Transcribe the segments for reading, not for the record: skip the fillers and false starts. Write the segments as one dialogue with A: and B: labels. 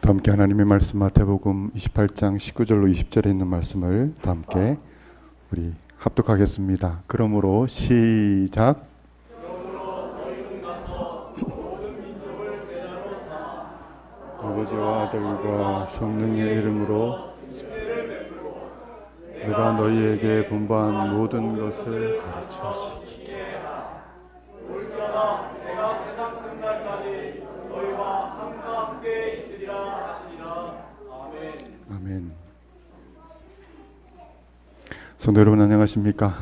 A: 다 함께 하나님의 말씀 마태복음 28장 19절로 20절에 있는 말씀을 다 함께 우리 합독하겠습니다. 그러므로 시작. 아버지와 아들과 성령의 이름으로 내가 너희에게 분부한 모든 것을 가르쳐 주시기.
B: 내가 세상 끝날까지 너희와 항상 함께 있으리라 하시니라. 아멘.
A: 아멘. 성도 여러분 안녕하십니까?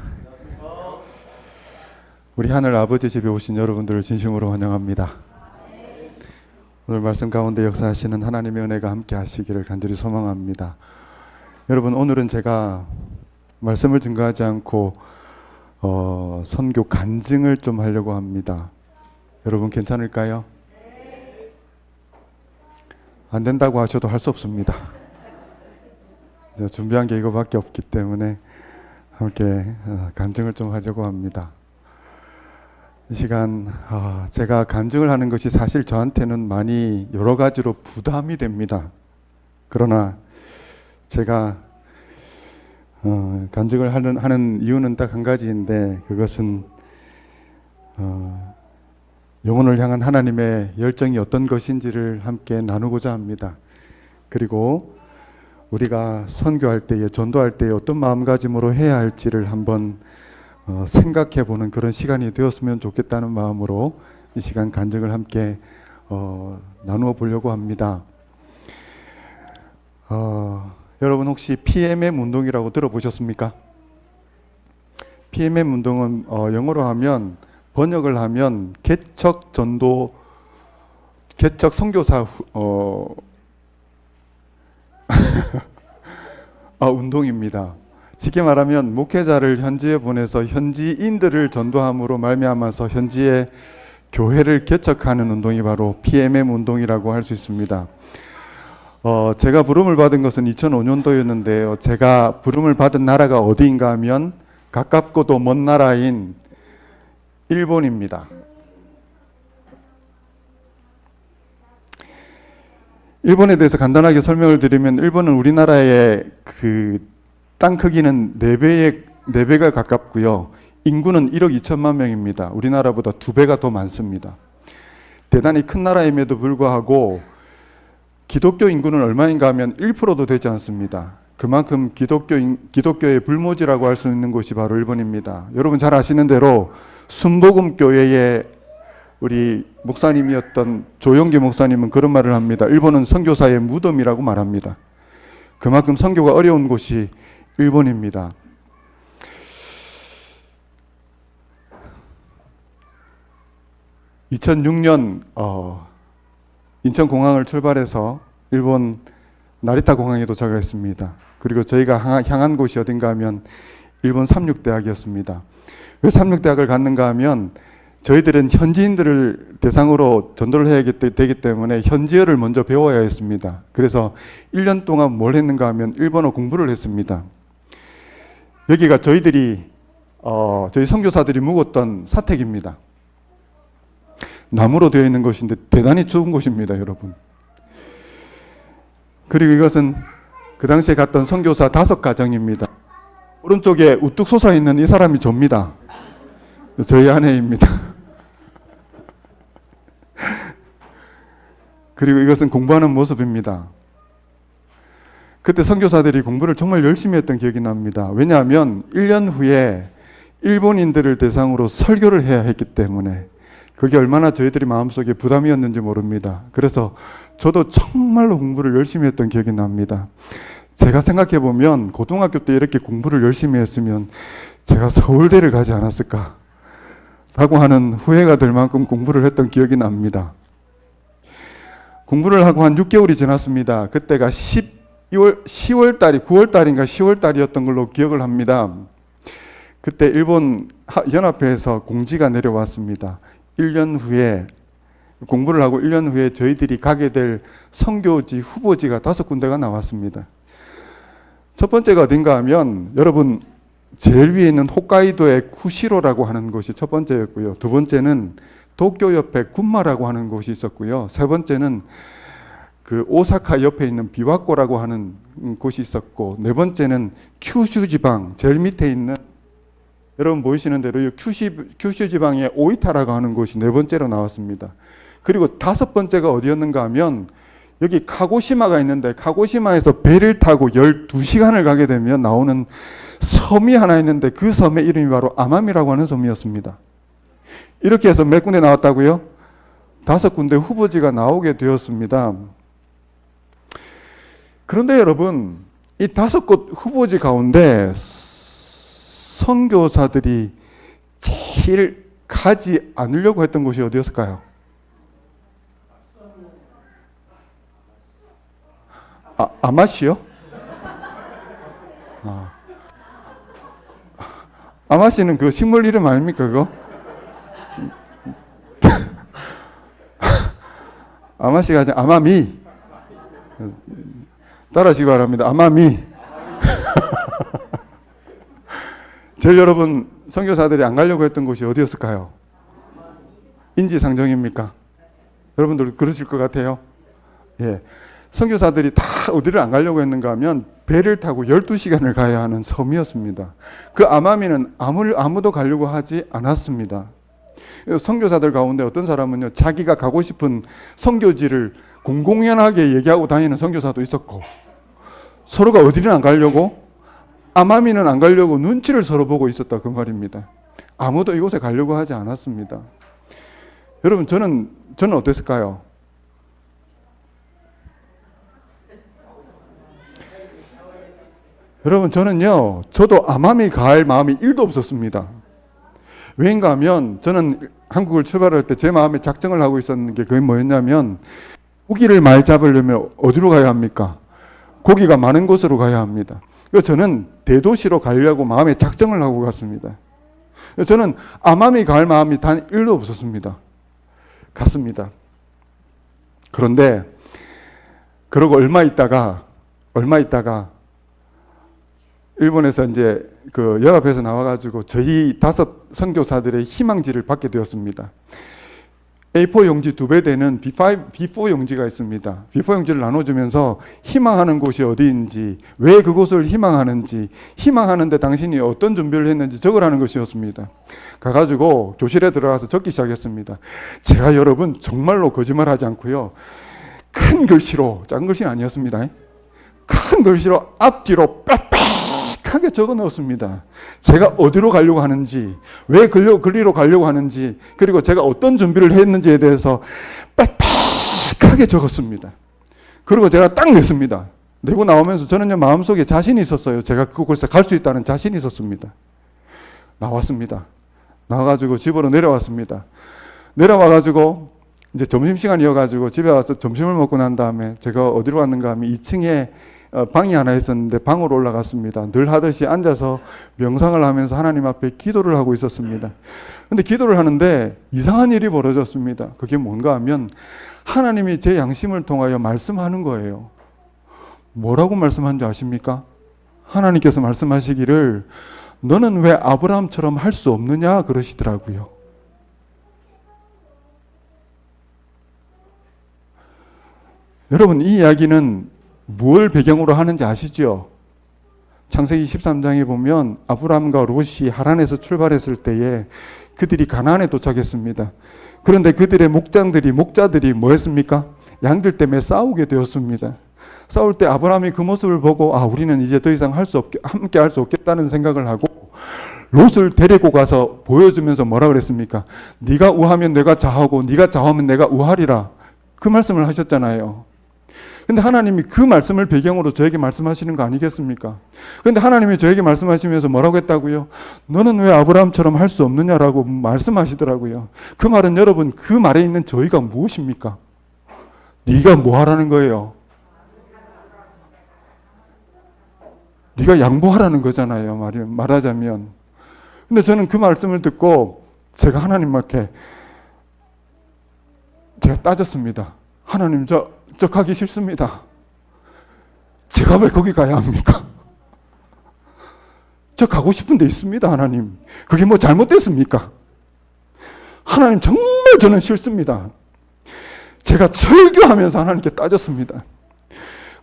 A: 우리 하늘 아버지 집에 오신 여러분들을 진심으로 환영합니다. 오늘 말씀 가운데 역사하시는 하나님의 은혜가 함께 하시기를 간절히 소망합니다. 여러분, 오늘은 제가 말씀을 증거하지 않고 선교 간증을 좀 하려고 합니다. 여러분 괜찮을까요? 안 된다고 하셔도 할 수 없습니다. 준비한 게 이거밖에 없기 때문에 함께 간증을 좀 하려고 합니다. 이 시간 제가 간증을 하는 것이 사실 저한테는 많이 여러 가지로 부담이 됩니다. 그러나 제가 간증을 하는 이유는 딱 한 가지인데, 그것은 영혼을 향한 하나님의 열정이 어떤 것인지를 함께 나누고자 합니다. 그리고 우리가 선교할 때에, 전도할 때에 어떤 마음가짐으로 해야 할지를 한번 생각해 보는 그런 시간이 되었으면 좋겠다는 마음으로 이 시간 간증을 함께 나누어 보려고 합니다. 여러분 혹시 PMM 운동이라고 들어보셨습니까? PMM 운동은 영어로 하면, 번역을 하면 개척 선교사 운동입니다. 쉽게 말하면 목회자를 현지에 보내서 현지인들을 전도함으로 말미암아서 현지의 교회를 개척하는 운동이 바로 PMM 운동이라고 할 수 있습니다. 제가 부름을 받은 것은 2005년도였는데요. 제가 부름을 받은 나라가 어디인가 하면 가깝고도 먼 나라인 일본입니다. 일본에 대해서 간단하게 설명을 드리면, 일본은 우리나라의 그 땅 크기는 4배가 가깝고요. 인구는 1억 2천만 명입니다. 우리나라보다 2배가 더 많습니다. 대단히 큰 나라임에도 불구하고 기독교 인구는 얼마인가 하면 1%도 되지 않습니다. 그만큼 기독교의 불모지라고 할 수 있는 곳이 바로 일본입니다. 여러분 잘 아시는 대로 순복음교회의 우리 목사님이었던 조영기 목사님은 그런 말을 합니다. 일본은 선교사의 무덤이라고 말합니다. 그만큼 선교가 어려운 곳이 일본입니다. (2006년) 인천공항을 출발해서 일본 나리타 공항에 도착을 했습니다. 그리고 저희가 향한 곳이 어딘가 하면 일본 삼육대학이었습니다. 왜 삼육대학을 갔는가 하면, 저희들은 현지인들을 대상으로 전도를 해야 되기 때문에 현지어를 먼저 배워야 했습니다. 그래서 1년 동안 뭘 했는가 하면 일본어 공부를 했습니다. 여기가 저희 선교사들이 묵었던 사택입니다. 나무로 되어 있는 곳인데 대단히 추운 곳입니다, 여러분. 그리고 이것은 그 당시에 갔던 선교사 5가정입니다. 오른쪽에 우뚝 솟아 있는 이 사람이 접니다. 저희 아내입니다. 그리고 이것은 공부하는 모습입니다. 그때 선교사들이 공부를 정말 열심히 했던 기억이 납니다. 왜냐하면 1년 후에 일본인들을 대상으로 설교를 해야 했기 때문에 그게 얼마나 저희들이 마음속에 부담이었는지 모릅니다. 그래서 저도 정말로 공부를 열심히 했던 기억이 납니다. 제가 생각해 보면 고등학교 때 이렇게 공부를 열심히 했으면 제가 서울대를 가지 않았을까 라고 하는 후회가 될 만큼 공부를 했던 기억이 납니다. 공부를 하고 한 6개월이 지났습니다. 그때가 9월달인가 10월달이었던 걸로 기억을 합니다. 그때 일본 연합회에서 공지가 내려왔습니다. 1년 후에, 공부를 하고 1년 후에 저희들이 가게 될 선교지 후보지가 5군데가 나왔습니다. 첫 번째가 어딘가 하면, 여러분 제일 위에 있는 홋카이도의 쿠시로라고 하는 곳이 첫 번째였고요. 두 번째는 도쿄 옆에 군마라고 하는 곳이 있었고요. 세 번째는 그 오사카 옆에 있는 비와코라고 하는 곳이 있었고, 네 번째는 큐슈 지방 제일 밑에 있는, 여러분 보이시는 대로 이 큐슈 지방의 오이타라고 하는 곳이 네 번째로 나왔습니다. 그리고 다섯 번째가 어디였는가 하면 여기 카고시마가 있는데, 카고시마에서 배를 타고 12시간을 가게 되면 나오는 섬이 하나 있는데, 그 섬의 이름이 바로 아마미라고 하는 섬이었습니다. 이렇게 해서 몇 군데 나왔다고요? 5군데 후보지가 나오게 되었습니다. 그런데 여러분, 이 5곳 후보지 가운데 선교사들이 제일 가지 않으려고 했던 곳이 어디였을까요? 아마시요? 아마시는 그 식물 이름 아닙니까, 그거? 아마시가 아니라 아마미. 따라하시기 바랍니다. 아마미. 제일 여러분, 선교사들이 안 가려고 했던 곳이 어디였을까요? 인지상정입니까? 여러분들 그러실 것 같아요? 예. 선교사들이 다 어디를 안 가려고 했는가 하면 배를 타고 12시간을 가야 하는 섬이었습니다. 그 아마미는 아무도 가려고 하지 않았습니다. 선교사들 가운데 어떤 사람은요, 자기가 가고 싶은 선교지를 공공연하게 얘기하고 다니는 선교사도 있었고, 서로가 어디를 안 가려고, 아마미는 안 가려고 눈치를 서로 보고 있었다, 그 말입니다. 아무도 이곳에 가려고 하지 않았습니다. 여러분, 저는 어땠을까요? 여러분, 저도 아마미 갈 마음이 1도 없었습니다. 왜인가 하면, 저는 한국을 출발할 때 제 마음에 작정을 하고 있었는 게 그게 뭐였냐면, 고기를 많이 잡으려면 어디로 가야 합니까? 고기가 많은 곳으로 가야 합니다. 그래서 저는 대도시로 가려고 마음에 작정을 하고 갔습니다. 그래서 저는 아마미 갈 마음이 단 1도 없었습니다. 갔습니다. 그런데 그러고 얼마 있다가 일본에서 이제 그 연합회에서 나와가지고 저희 5 선교사들의 희망지를 받게 되었습니다. A4 용지 2배 되는 B4 용지가 있습니다. B4 용지를 나눠주면서 희망하는 곳이 어디인지, 왜 그곳을 희망하는지, 희망하는데 당신이 어떤 준비를 했는지 적으라는 것이었습니다. 가가지고 교실에 들어가서 적기 시작했습니다. 제가 여러분 정말로 거짓말하지 않고요, 큰 글씨로, 작은 글씨는 아니었습니다. 큰 글씨로 앞뒤로 빽빽하게 적어 넣었습니다. 제가 어디로 가려고 하는지, 왜 그리로 가려고 하는지, 그리고 제가 어떤 준비를 했는지에 대해서 빽빽하게 적었습니다. 그리고 제가 딱 냈습니다. 내고 나오면서 저는요, 마음속에 자신이 있었어요. 제가 그곳에 갈 수 있다는 자신이 있었습니다. 나왔습니다. 나와가지고 집으로 내려왔습니다. 내려와가지고 이제 점심시간이어가지고 집에 와서 점심을 먹고 난 다음에 제가 어디로 갔는가 하면 2층에 방이 하나 있었는데 방으로 올라갔습니다. 늘 하듯이 앉아서 명상을 하면서 하나님 앞에 기도를 하고 있었습니다. 근데 기도를 하는데 이상한 일이 벌어졌습니다. 그게 뭔가 하면 하나님이 제 양심을 통하여 말씀하는 거예요. 뭐라고 말씀한 줄 아십니까? 하나님께서 말씀하시기를 너는 왜 아브라함처럼 할 수 없느냐 그러시더라고요. 여러분, 이 이야기는 무엇을 배경으로 하는지 아시죠? 창세기 13장에 보면 아브라함과 롯이 하란에서 출발했을 때에 그들이 가나안에 도착했습니다. 그런데 그들의 목자들이 뭐 했습니까? 양들 때문에 싸우게 되었습니다. 싸울 때 아브라함이 그 모습을 보고 우리는 이제 더 이상 함께 할 수 없겠다는 생각을 하고 롯을 데리고 가서 보여주면서 뭐라 그랬습니까? 네가 우하면 내가 좌하고 네가 좌하면 내가 우하리라. 그 말씀을 하셨잖아요. 근데 하나님이 그 말씀을 배경으로 저에게 말씀하시는 거 아니겠습니까? 근데 하나님이 저에게 말씀하시면서 뭐라고 했다고요? 너는 왜 아브라함처럼 할 수 없느냐라고 말씀하시더라고요. 그 말은 여러분, 그 말에 있는 저희가 무엇입니까? 네가 뭐 하라는 거예요? 네가 양보하라는 거잖아요. 말하자면. 근데 저는 그 말씀을 듣고 제가 하나님께 제가 따졌습니다. 하나님, 저 가기 싫습니다. 제가 왜 거기 가야 합니까? 저 가고 싶은 데 있습니다, 하나님. 그게 뭐 잘못됐습니까? 하나님, 정말 저는 싫습니다. 제가 설교하면서 하나님께 따졌습니다.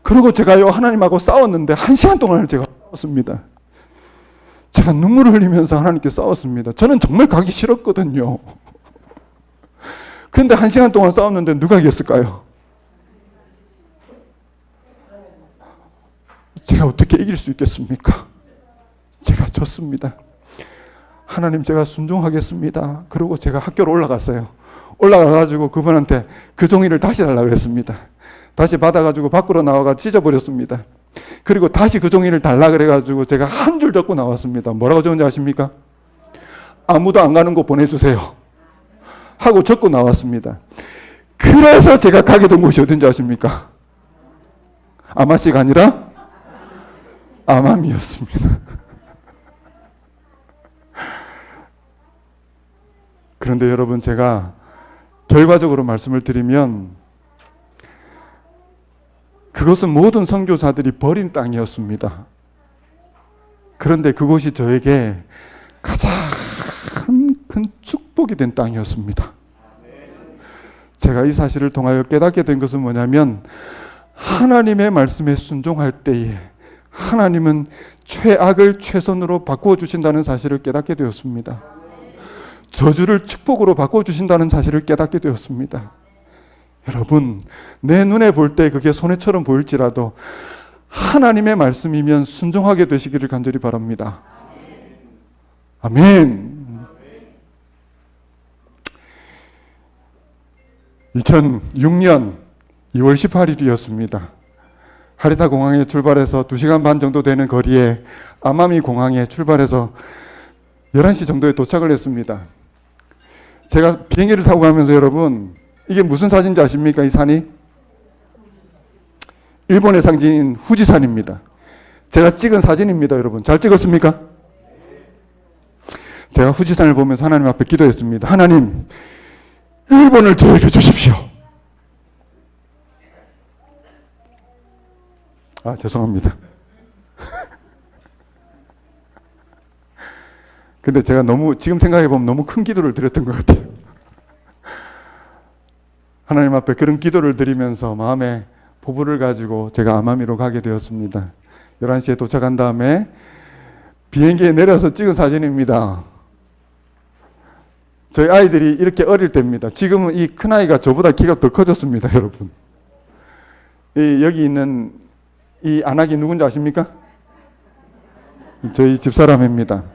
A: 그리고 제가요 하나님하고 싸웠는데 1시간 동안을 제가 싸웠습니다. 제가 눈물을 흘리면서 하나님께 싸웠습니다. 저는 정말 가기 싫었거든요. 그런데 1시간 동안 싸웠는데 누가 이겼을까요? 제가 어떻게 이길 수 있겠습니까? 제가 졌습니다. 하나님 제가 순종하겠습니다. 그리고 제가 학교로 올라갔어요. 올라가가지고 그분한테 그 종이를 다시 달라고 그랬습니다. 다시 받아가지고 밖으로 나와가 찢어버렸습니다. 그리고 다시 그 종이를 달라 그래가지고 제가 한 줄 적고 나왔습니다. 뭐라고 적은지 아십니까? 아무도 안 가는 곳 보내주세요 하고 적고 나왔습니다. 그래서 제가 가게 된 곳이 어딘지 아십니까? 아마시가 아니라 아마미였습니다. 그런데 여러분, 제가 결과적으로 말씀을 드리면 그것은 모든 선교사들이 버린 땅이었습니다. 그런데 그곳이 저에게 가장 큰 축복이 된 땅이었습니다. 제가 이 사실을 통하여 깨닫게 된 것은 뭐냐면, 하나님의 말씀에 순종할 때에 하나님은 최악을 최선으로 바꾸어 주신다는 사실을 깨닫게 되었습니다. 저주를 축복으로 바꿔주신다는 사실을 깨닫게 되었습니다. 여러분, 내 눈에 볼 때 그게 손해처럼 보일지라도 하나님의 말씀이면 순종하게 되시기를 간절히 바랍니다. 아멘. 2006년 2월 18일이었습니다. 하리타 공항에 출발해서 2시간 반 정도 되는 거리에 아마미 공항에 출발해서 11시 정도에 도착을 했습니다. 제가 비행기를 타고 가면서 여러분, 이게 무슨 사진인지 아십니까? 이 산이? 일본의 상징인 후지산입니다. 제가 찍은 사진입니다, 여러분. 잘 찍었습니까? 제가 후지산을 보면서 하나님 앞에 기도했습니다. 하나님, 일본을 저에게 주십시오. 아, 죄송합니다. 근데 제가 지금 생각해보면 너무 큰 기도를 드렸던 것 같아요. 하나님 앞에 그런 기도를 드리면서 마음에 포부를 가지고 제가 아마미로 가게 되었습니다. 11시에 도착한 다음에 비행기에 내려서 찍은 사진입니다. 저희 아이들이 이렇게 어릴 때입니다. 지금은 이 큰아이가 저보다 키가 더 커졌습니다, 여러분. 여기 있는 이 안악이 누군지 아십니까? 저희 집사람입니다.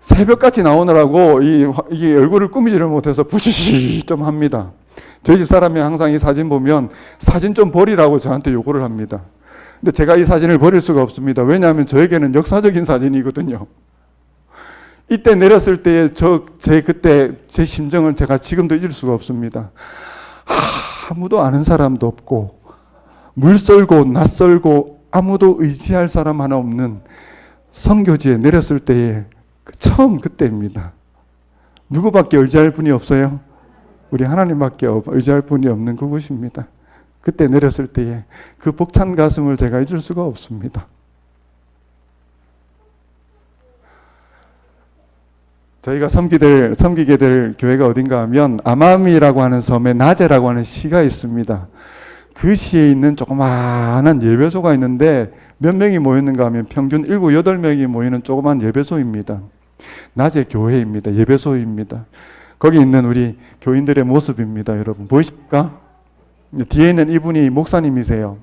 A: 새벽같이 나오느라고 이게 얼굴을 꾸미지를 못해서 부시시 좀 합니다. 저희 집 사람이 항상 이 사진 보면 사진 좀 버리라고 저한테 요구를 합니다. 근데 제가 이 사진을 버릴 수가 없습니다. 왜냐하면 저에게는 역사적인 사진이거든요. 이때 내렸을 때의 그때 제 심정을 제가 지금도 잊을 수가 없습니다. 아무도 아는 사람도 없고 물썰고 낯설고 아무도 의지할 사람 하나 없는 선교지에 내렸을 때의 처음 그때입니다. 누구밖에 의지할 분이 없어요? 우리 하나님밖에 의지할 분이 없는 그곳입니다. 그때 내렸을 때에 그 벅찬 가슴을 제가 잊을 수가 없습니다. 저희가 섬기게 될 교회가 어딘가 하면 아마미라고 하는 섬에 나제라고 하는 시가 있습니다. 그 시에 있는 조그마한 예배소가 있는데 몇 명이 모였는가 하면 평균 7, 8명이 모이는 조그만 예배소입니다. 낮에 교회입니다. 예배소입니다. 거기 있는 우리 교인들의 모습입니다. 여러분 보이십니까? 뒤에 있는 이분이 목사님이세요.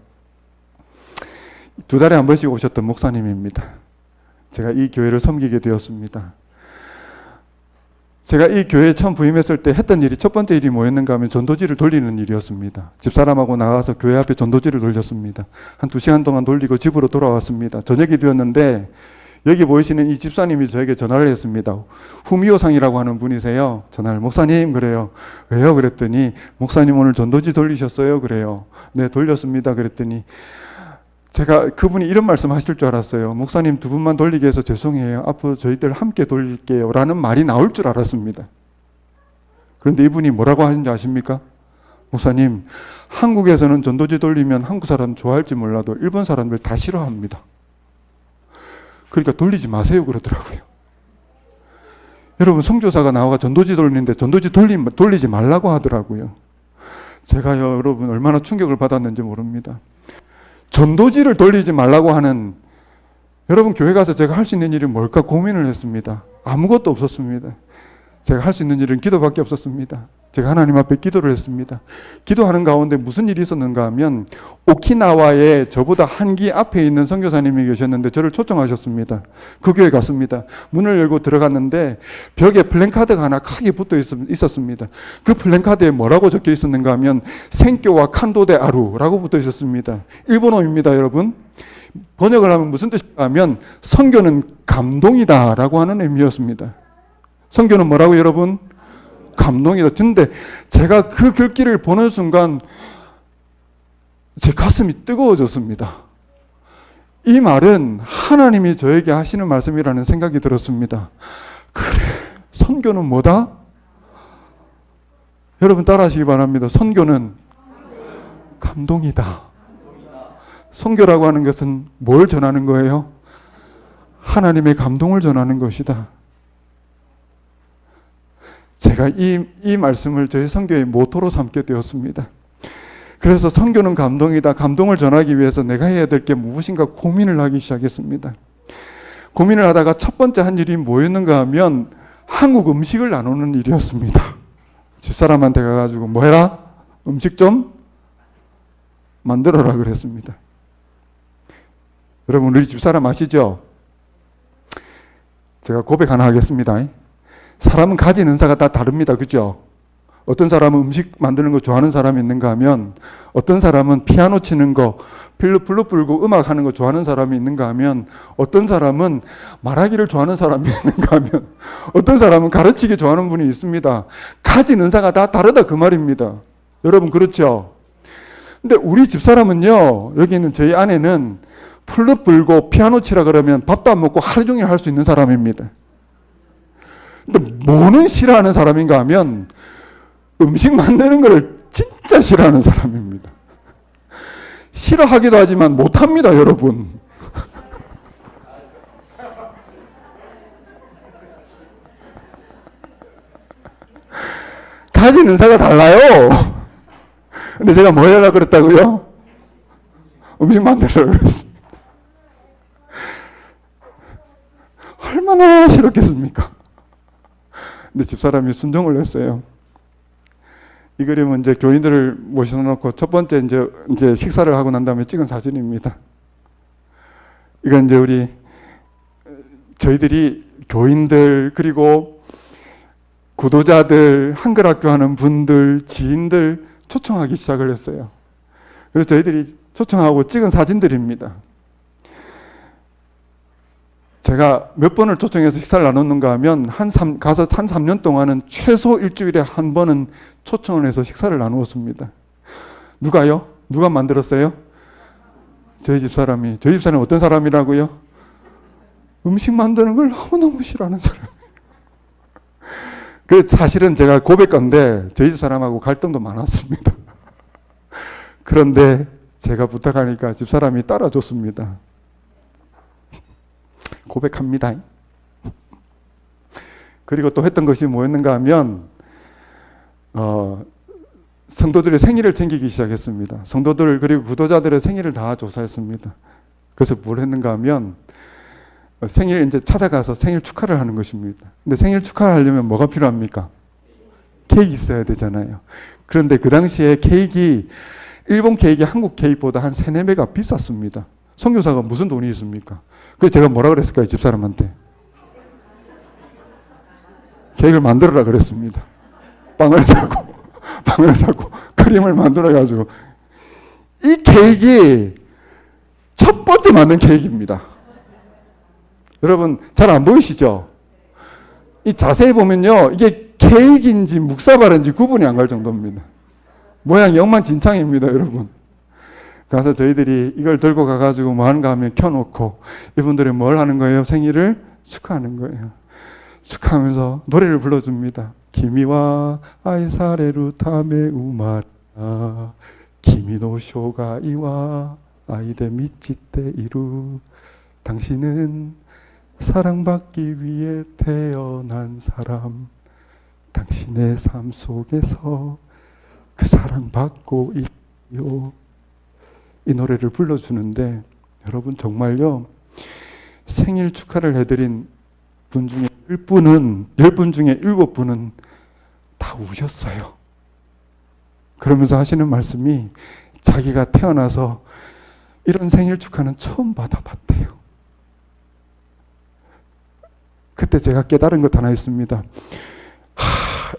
A: 2달에 한 번씩 오셨던 목사님입니다. 제가 이 교회를 섬기게 되었습니다. 제가 이 교회에 처음 부임했을 때 했던 일이 첫 번째 일이 뭐였는가 하면 전도지를 돌리는 일이었습니다. 집사람하고 나가서 교회 앞에 전도지를 돌렸습니다. 한 2시간 동안 돌리고 집으로 돌아왔습니다. 저녁이 되었는데 여기 보이시는 이 집사님이 저에게 전화를 했습니다. 후미오상이라고 하는 분이세요. 전화를 목사님 그래요. 왜요? 그랬더니 목사님 오늘 전도지 돌리셨어요? 그래요. 네, 돌렸습니다. 그랬더니 제가 그분이 이런 말씀 하실 줄 알았어요. 목사님 2분만 돌리게 해서 죄송해요. 앞으로 저희들 함께 돌릴게요. 라는 말이 나올 줄 알았습니다. 그런데 이분이 뭐라고 하는지 아십니까? 목사님, 한국에서는 전도지 돌리면 한국 사람 좋아할지 몰라도 일본 사람들 다 싫어합니다. 그러니까 돌리지 마세요 그러더라고요. 여러분, 선교사가 나와가 전도지 돌리는데 전도지 돌리지 말라고 하더라고요. 제가요, 여러분, 얼마나 충격을 받았는지 모릅니다. 전도지를 돌리지 말라고 하는, 여러분, 교회 가서 제가 할 수 있는 일이 뭘까 고민을 했습니다. 아무것도 없었습니다. 제가 할 수 있는 일은 기도밖에 없었습니다. 제가 하나님 앞에 기도를 했습니다. 기도하는 가운데 무슨 일이 있었는가 하면 오키나와에 저보다 한 기 앞에 있는 선교사님이 계셨는데 저를 초청하셨습니다. 그 교회 갔습니다. 문을 열고 들어갔는데 벽에 플랜카드가 하나 크게 붙어 있었습니다. 그 플랜카드에 뭐라고 적혀 있었는가 하면 생교와 칸도데 아루라고 붙어 있었습니다. 일본어입니다, 여러분. 번역을 하면 무슨 뜻인가 하면 선교는 감동이다라고 하는 의미였습니다. 선교는 뭐라고 여러분? 감동이다. 근데 제가 그 글귀를 보는 순간 제 가슴이 뜨거워졌습니다. 이 말은 하나님이 저에게 하시는 말씀이라는 생각이 들었습니다. 그래, 선교는 뭐다? 여러분 따라하시기 바랍니다. 선교는 감동이다. 선교라고 하는 것은 뭘 전하는 거예요? 하나님의 감동을 전하는 것이다. 제가 이 말씀을 저희 선교의 모토로 삼게 되었습니다. 그래서 선교는 감동이다. 감동을 전하기 위해서 내가 해야 될 게 무엇인가 고민을 하기 시작했습니다. 고민을 하다가 첫 번째 한 일이 뭐였는가 하면 한국 음식을 나누는 일이었습니다. 집사람한테 가가지고 뭐 해라? 음식 좀 만들어라 그랬습니다. 여러분 우리 집사람 아시죠? 제가 고백 하나 하겠습니다. 사람은 가진 은사가 다 다릅니다. 그죠? 어떤 사람은 음식 만드는 거 좋아하는 사람이 있는가 하면 어떤 사람은 피아노 치는 거, 플룻 불고 음악 하는 거 좋아하는 사람이 있는가 하면 어떤 사람은 말하기를 좋아하는 사람이 있는가 하면 어떤 사람은 가르치기 좋아하는 분이 있습니다. 가진 은사가 다 다르다 그 말입니다. 여러분 그렇죠? 근데 우리 집사람은요, 여기 있는 저희 아내는 플룻 불고 피아노 치라 그러면 밥도 안 먹고 하루 종일 할 수 있는 사람입니다. 근데 뭐는 싫어하는 사람인가 하면 음식 만드는 걸 진짜 싫어하는 사람입니다. 싫어하기도 하지만 못합니다, 여러분. 가진 은사가 달라요. 근데 제가 뭐 해라 그랬다고요? 음식 만들으라고 그랬습니다. 얼마나 싫었겠습니까? 근데 집사람이 순종을 했어요. 이 그림은 이제 교인들을 모셔놓고 첫 번째 이제 식사를 하고 난 다음에 찍은 사진입니다. 이건 이제 저희들이 교인들 그리고 구도자들, 한글학교 하는 분들, 지인들 초청하기 시작을 했어요. 그래서 저희들이 초청하고 찍은 사진들입니다. 제가 몇 번을 초청해서 식사를 나눴는가 하면 가서 한 3년 동안은 최소 일주일에 한 번은 초청을 해서 식사를 나누었습니다. 누가요? 누가 만들었어요? 저희 집사람이. 저희 집사람은 어떤 사람이라고요? 음식 만드는 걸 너무너무 싫어하는 사람이에요. 그 사실은 제가 고백건데 저희 집사람하고 갈등도 많았습니다. 그런데 제가 부탁하니까 집사람이 따라줬습니다. 고백합니다. 그리고 또 했던 것이 뭐였는가 하면 성도들의 생일을 챙기기 시작했습니다. 성도들 그리고 구도자들의 생일을 다 조사했습니다. 그래서 뭘 했는가 하면 생일 이제 찾아가서 생일 축하를 하는 것입니다. 근데 생일 축하하려면 뭐가 필요합니까? 케이크 있어야 되잖아요. 그런데 그 당시에 케이크, 일본 케이크 한국 케이크보다 한 3, 4배가 비쌌습니다. 선교사가 무슨 돈이 있습니까? 그래서 제가 뭐라 그랬을까요? 집사람한테. 케이크를 만들어라 그랬습니다. 빵을 사고 크림을 만들어가지고. 이 케이크 첫 번째 만든 케이크입니다. 여러분 잘 안 보이시죠? 이 자세히 보면요, 이게 케이크인지 묵사발인지 구분이 안 갈 정도입니다. 모양이 엉망진창입니다, 여러분. 가서 저희들이 이걸 들고 가가지고 뭐 하는가 하면 켜놓고 이분들이 뭘 하는 거예요? 생일을 축하하는 거예요. 축하하면서 노래를 불러줍니다. 키미와 아이사레루 타메 우마라 키미노 쇼가 이와 아이데 미치테 이루 당신은 사랑받기 위해 태어난 사람 당신의 삶 속에서 그 사랑받고 있요. 이 노래를 불러주는데 여러분 정말요, 생일 축하를 해드린 분 중에 10분 중에 7분은 다 우셨어요. 그러면서 하시는 말씀이 자기가 태어나서 이런 생일 축하는 처음 받아봤대요. 그때 제가 깨달은 것 하나 있습니다.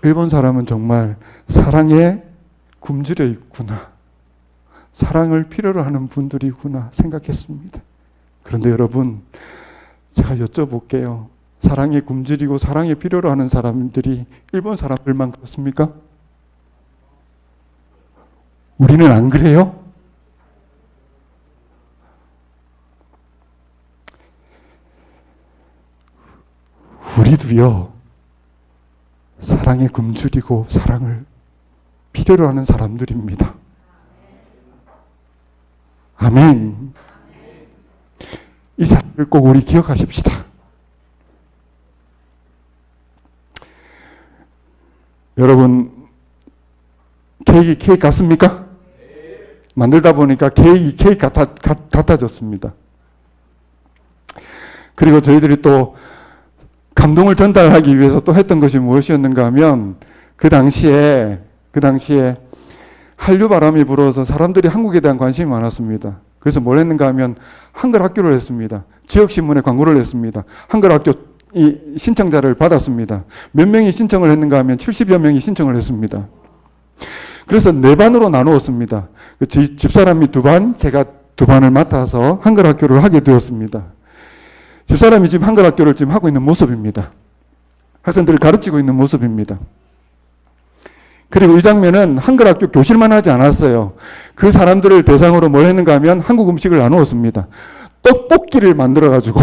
A: 일본 사람은 정말 사랑에 굶주려 있구나. 사랑을 필요로 하는 분들이구나 생각했습니다. 그런데 여러분, 제가 여쭤볼게요. 사랑에 굶주리고 사랑에 필요로 하는 사람들이 일본 사람들만 그렇습니까? 우리는 안 그래요? 우리도요, 사랑에 굶주리고 사랑을 필요로 하는 사람들입니다. 아멘. 이 사실을 꼭 우리 기억하십시다. 여러분, 케이크 같습니까? 만들다 보니까 케이크 같아졌습니다. 그리고 저희들이 또 감동을 전달하기 위해서 또 했던 것이 무엇이었는가 하면 그 당시에 한류 바람이 불어서 사람들이 한국에 대한 관심이 많았습니다. 그래서 뭘 했는가 하면 한글 학교를 했습니다. 지역신문에 광고를 했습니다. 한글 학교 이 신청자를 받았습니다. 몇 명이 신청을 했는가 하면 70여 명이 신청을 했습니다. 그래서 4반으로 나누었습니다. 집사람이 2반, 제가 2반을 맡아서 한글 학교를 하게 되었습니다. 집사람이 지금 한글 학교를 지금 하고 있는 모습입니다. 학생들을 가르치고 있는 모습입니다. 그리고 이 장면은 한글 학교 교실만 하지 않았어요. 그 사람들을 대상으로 뭘 했는가 하면 한국 음식을 나누었습니다. 떡볶이를 만들어가지고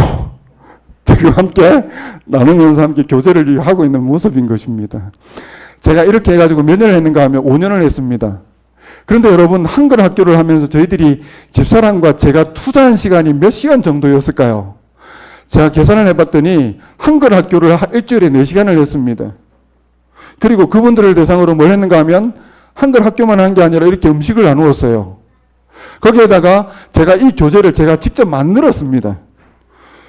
A: 지금 함께 나누면서 함께 교제를 하고 있는 모습인 것입니다. 제가 이렇게 해가지고 몇 년을 했는가 하면 5년을 했습니다. 그런데 여러분, 한글 학교를 하면서 저희들이 집사람과 제가 투자한 시간이 몇 시간 정도였을까요? 제가 계산을 해봤더니 한글 학교를 일주일에 4시간을 했습니다. 그리고 그분들을 대상으로 뭘 했는가 하면 한글 학교만 한 게 아니라 이렇게 음식을 나누었어요. 거기에다가 제가 이 교재를 제가 직접 만들었습니다.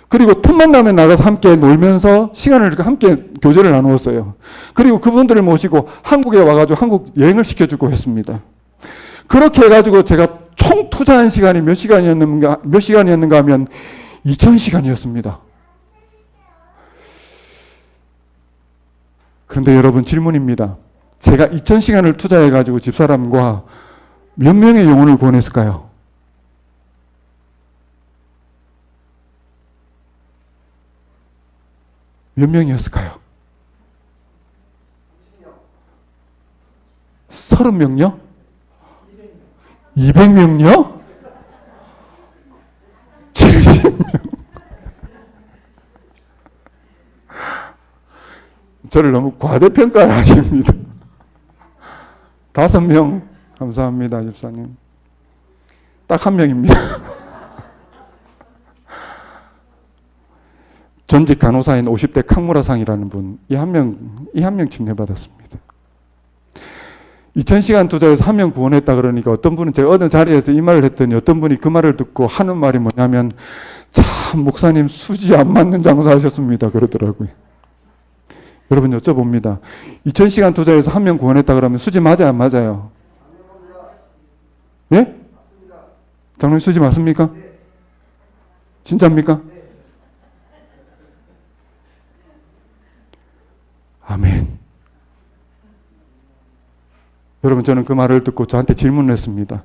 A: 그리고 틈만 나면 나가서 함께 놀면서 시간을 함께 교제를 나누었어요. 그리고 그분들을 모시고 한국에 와가지고 한국 여행을 시켜주고 했습니다. 그렇게 해가지고 제가 총 투자한 시간이 몇 시간이었는가 하면 2000시간이었습니다. 그런데 여러분, 질문입니다. 제가 2000시간을 투자해가지고 집사람과 몇 명의 영혼을 구원했을까요? 몇 명이었을까요? 30명요? 200명요? 70명. 저를 너무 과대평가를 하십니다. 5명. 감사합니다, 집사님. 딱 1명입니다. 전직 간호사인 50대 강무라상이라는 분, 이 한 명 침례받았습니다. 2000시간 투자해서 1명 구원했다 그러니까 어떤 분은 제가 어느 자리에서 이 말을 했더니 어떤 분이 그 말을 듣고 하는 말이 뭐냐면, 참 목사님 수지 안 맞는 장사 하셨습니다 그러더라고요. 여러분, 여쭤봅니다. 2000시간 투자해서 1명 구원했다 그러면 수지 맞아요 안 맞아요? 예? 장로님 수지 맞습니까? 진짜입니까? 아멘. 여러분, 저는 그 말을 듣고 저한테 질문을 했습니다.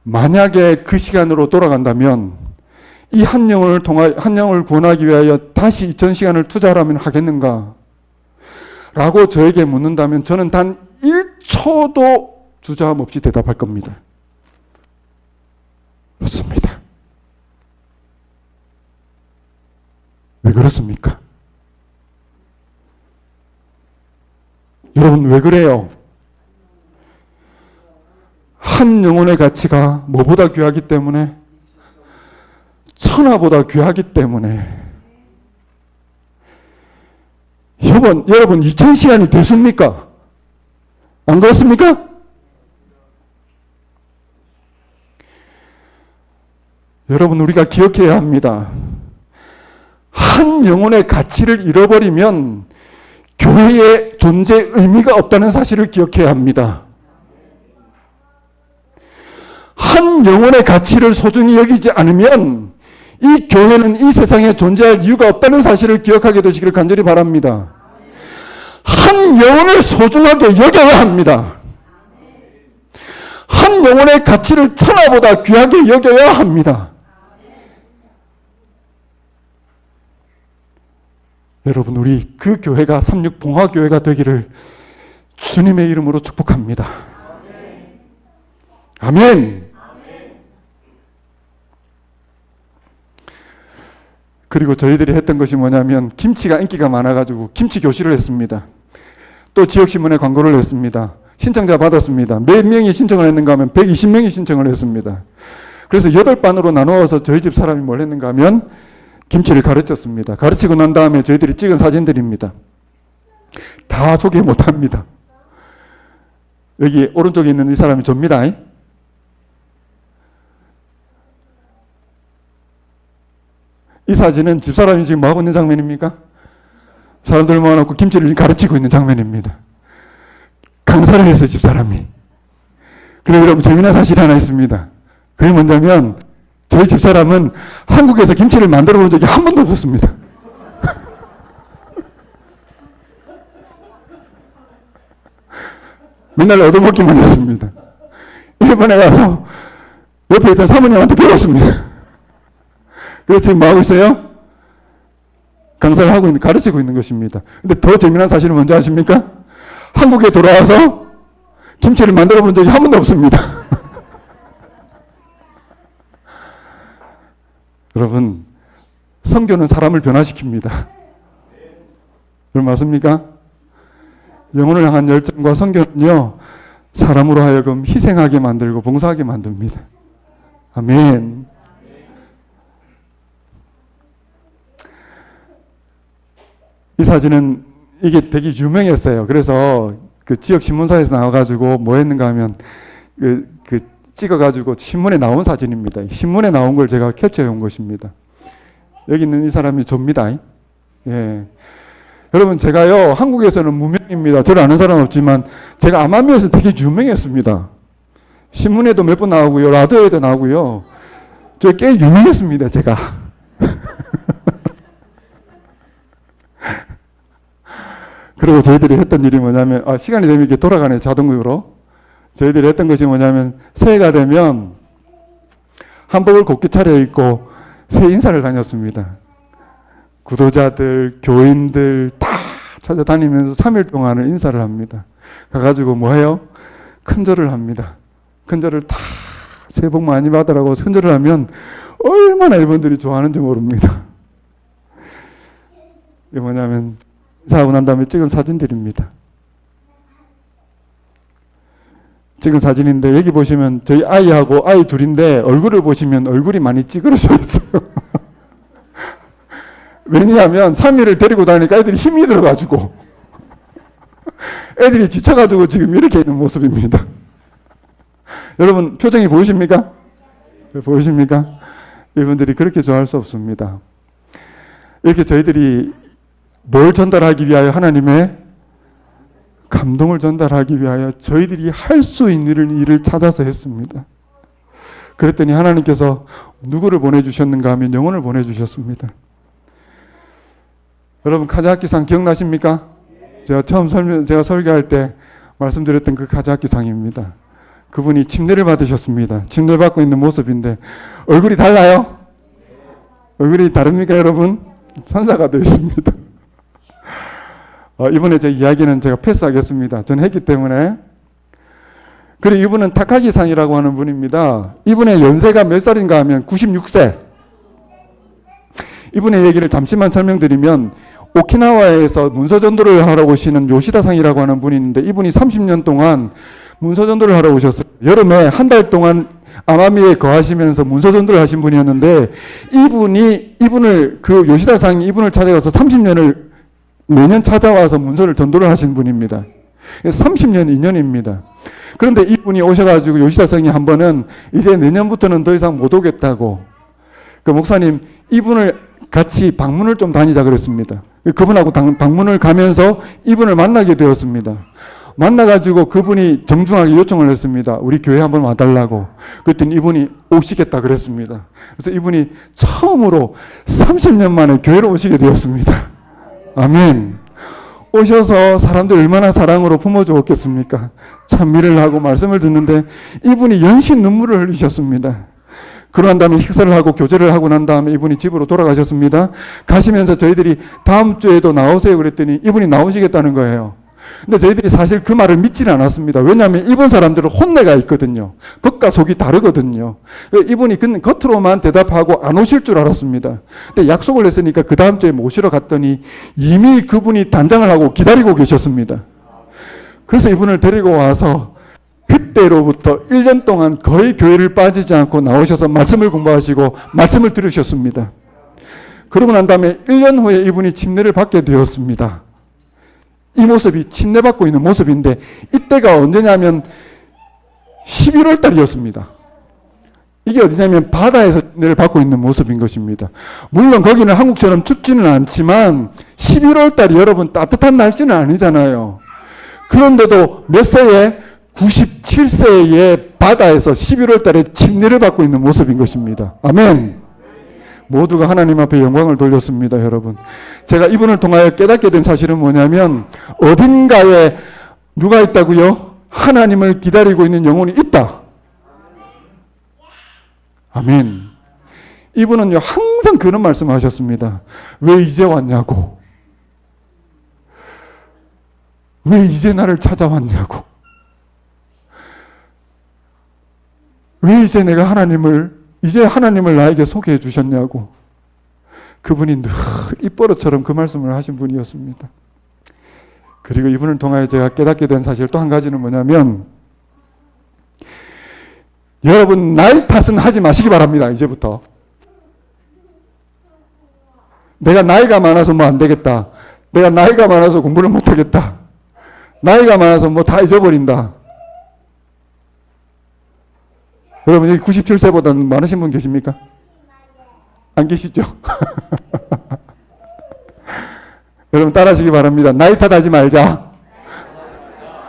A: 만약에 그 시간으로 돌아간다면 이 한 영을 구원하기 위하여 다시 2000시간을 투자하라면 하겠는가? 라고 저에게 묻는다면 저는 단 1초도 주저함 없이 대답할 겁니다. 그렇습니다. 왜 그렇습니까? 여러분, 왜 그래요? 한 영혼의 가치가 뭐보다 귀하기 때문에, 천하보다 귀하기 때문에. 여러분 2000시간이 대수입니까? 안 그렇습니까? 여러분, 우리가 기억해야 합니다. 한 영혼의 가치를 잃어버리면 교회의 존재 의미가 없다는 사실을 기억해야 합니다. 한 영혼의 가치를 소중히 여기지 않으면 이 교회는 이 세상에 존재할 이유가 없다는 사실을 기억하게 되시기를 간절히 바랍니다. 한 영혼을 소중하게 여겨야 합니다. 한 영혼의 가치를 천하보다 귀하게 여겨야 합니다. 여러분, 우리 그 교회가 삼육봉화교회가 되기를 주님의 이름으로 축복합니다. 아멘. 그리고 저희들이 했던 것이 뭐냐면 김치가 인기가 많아가지고 김치 교실을 했습니다. 또 지역신문에 광고를 했습니다. 신청자 받았습니다. 몇 명이 신청을 했는가 하면 120명이 신청을 했습니다. 그래서 8반으로 나누어서 저희 집 사람이 뭘 했는가 하면 김치를 가르쳤습니다. 가르치고 난 다음에 저희들이 찍은 사진들입니다. 다 소개 못합니다. 여기 오른쪽에 있는 이 사람이 접니다. 이 사진은 집사람이 지금 뭐하고 있는 장면입니까? 사람들 모아놓고 김치를 가르치고 있는 장면입니다. 강사를 했어요, 집사람이. 그리고 여러분, 재미난 사실이 하나 있습니다. 그게 뭐냐면 저희 집사람은 한국에서 김치를 만들어 본 적이 한 번도 없었습니다. 맨날 얻어먹기만 했습니다. 일본에 가서 옆에 있던 사모님한테 배웠습니다. 그래서 지금 뭐 하고 있어요? 강사를 하고 있는, 가르치고 있는 것입니다. 근데 더 재미난 사실은 뭔지 아십니까? 한국에 돌아와서 김치를 만들어 본 적이 한 번도 없습니다. 여러분, 선교는 사람을 변화시킵니다. 여러분 맞습니까? 영혼을 향한 열정과 선교는요, 사람으로 하여금 희생하게 만들고 봉사하게 만듭니다. 아멘. 이 사진은 이게 되게 유명했어요. 그래서 그 지역 신문사에서 나와가지고 뭐 했는가 하면 찍어가지고 신문에 나온 사진입니다. 신문에 나온 걸 제가 캡처해 온 것입니다. 여기 있는 이 사람이 접니다. 예. 여러분, 제가요, 한국에서는 무명입니다. 저를 아는 사람 없지만, 제가 암암리에서 되게 유명했습니다. 신문에도 몇 번 나오고요, 라디오에도 나오고요. 저 꽤 유명했습니다, 제가. 그리고 저희들이 했던 일이 뭐냐면, 시간이 되면 이렇게 돌아가네, 자동으로. 저희들이 했던 것이 뭐냐면, 새해가 되면 한복을 곱게 차려입고 새해 인사를 다녔습니다. 구도자들, 교인들 다 찾아다니면서 3일 동안을 인사를 합니다. 가가지고 뭐 해요? 큰절을 합니다. 큰절을 다 새해 복 많이 받으라고 큰절을 하면 얼마나 이분들이 좋아하는지 모릅니다. 이게 뭐냐면 인사하고 난 다음에 찍은 사진들입니다. 찍은 사진인데 여기 보시면 저희 아이하고 아이 둘인데 얼굴을 보시면 얼굴이 많이 찌그러져 있어요. 왜냐하면 3일을 데리고 다니니까 애들이 힘이 들어가지고 애들이 지쳐가지고 지금 이렇게 있는 모습입니다. 여러분 표정이 보이십니까? 보이십니까? 이분들이 그렇게 좋아할 수 없습니다. 이렇게 저희들이 뭘 전달하기 위하여 하나님의 감동을 전달하기 위하여 저희들이 할 수 있는 일을 찾아서 했습니다. 그랬더니 하나님께서 누구를 보내주셨는가 하면 영혼을 보내주셨습니다. 여러분 카자흐키상 기억나십니까? 제가 설교할 때 말씀드렸던 그 카자흐키상입니다. 그분이 침례를 받으셨습니다. 침례 받고 있는 모습인데 얼굴이 달라요? 얼굴이 다릅니까 여러분? 천사가 되어 있습니다. 이번에 제 이야기는 제가 패스하겠습니다. 저는 했기 때문에. 그리고 이분은 타카기상이라고 하는 분입니다. 이분의 연세가 몇 살인가 하면 96세. 이분의 얘기를 잠시만 설명드리면 오키나와에서 문서전도를 하러 오시는 요시다상이라고 하는 분이 있는데 이분이 30년 동안 문서전도를 하러 오셨어요. 여름에 한 달 동안 아마미에 거하시면서 문서전도를 하신 분이었는데 이분을 그 요시다상이 이분을 찾아가서 30년을 매년 찾아와서 문서를 전도를 하신 분입니다. 30년 인연입니다. 그런데 이분이 오셔가지고 요시다상이 한 번은 이제 내년부터는 더 이상 못 오겠다고 그 목사님 이분을 같이 방문을 좀 다니자 그랬습니다. 그분하고 방문을 가면서 이분을 만나게 되었습니다. 만나가지고 그분이 정중하게 요청을 했습니다. 우리 교회 한번 와달라고. 그랬더니 이분이 오시겠다 그랬습니다. 그래서 이분이 처음으로 30년 만에 교회로 오시게 되었습니다. 아멘. 오셔서 사람들 얼마나 사랑으로 품어주었겠습니까? 찬미를 하고 말씀을 듣는데 이분이 연신 눈물을 흘리셨습니다. 그러한 다음에 식사를 하고 교제를 하고 난 다음에 이분이 집으로 돌아가셨습니다. 가시면서 저희들이 다음 주에도 나오세요 그랬더니 이분이 나오시겠다는 거예요. 근데 저희들이 사실 그 말을 믿지는 않았습니다. 왜냐하면 일본 사람들은 혼내가 있거든요. 겉과 속이 다르거든요. 이분이 겉으로만 대답하고 안 오실 줄 알았습니다. 근데 약속을 했으니까 그 다음 주에 모시러 갔더니 이미 그분이 단장을 하고 기다리고 계셨습니다. 그래서 이분을 데리고 와서 그때로부터 1년 동안 거의 교회를 빠지지 않고 나오셔서 말씀을 공부하시고 말씀을 들으셨습니다. 그러고 난 다음에 1년 후에 이분이 침례를 받게 되었습니다. 이 모습이 침례받고 있는 모습인데 이때가 언제냐면 11월 달이었습니다. 이게 어디냐면 바다에서 침례를 받고 있는 모습인 것입니다. 물론 거기는 한국처럼 춥지는 않지만 11월 달이 여러분 따뜻한 날씨는 아니잖아요. 그런데도 몇 세에 97세의 바다에서 11월 달에 침례를 받고 있는 모습인 것입니다. 아멘. 모두가 하나님 앞에 영광을 돌렸습니다, 여러분. 제가 이분을 통하여 깨닫게 된 사실은 뭐냐면 어딘가에 누가 있다고요? 하나님을 기다리고 있는 영혼이 있다. 아멘. 이분은요 항상 그런 말씀하셨습니다. 왜 이제 왔냐고. 왜 이제 나를 찾아왔냐고. 왜 이제 내가 하나님을 나에게 소개해 주셨냐고. 그분이 늘 입버릇처럼 그 말씀을 하신 분이었습니다. 그리고 이분을 통하여 제가 깨닫게 된 사실 또 한 가지는 뭐냐면 여러분 나이 탓은 하지 마시기 바랍니다. 이제부터. 내가 나이가 많아서 뭐 안 되겠다. 내가 나이가 많아서 공부를 못 하겠다. 나이가 많아서 뭐 다 잊어버린다. 여러분 여기 97세보다는 많으신 분 계십니까? 안 계시죠? 여러분 따라하시기 바랍니다. 나이 탓하지 말자.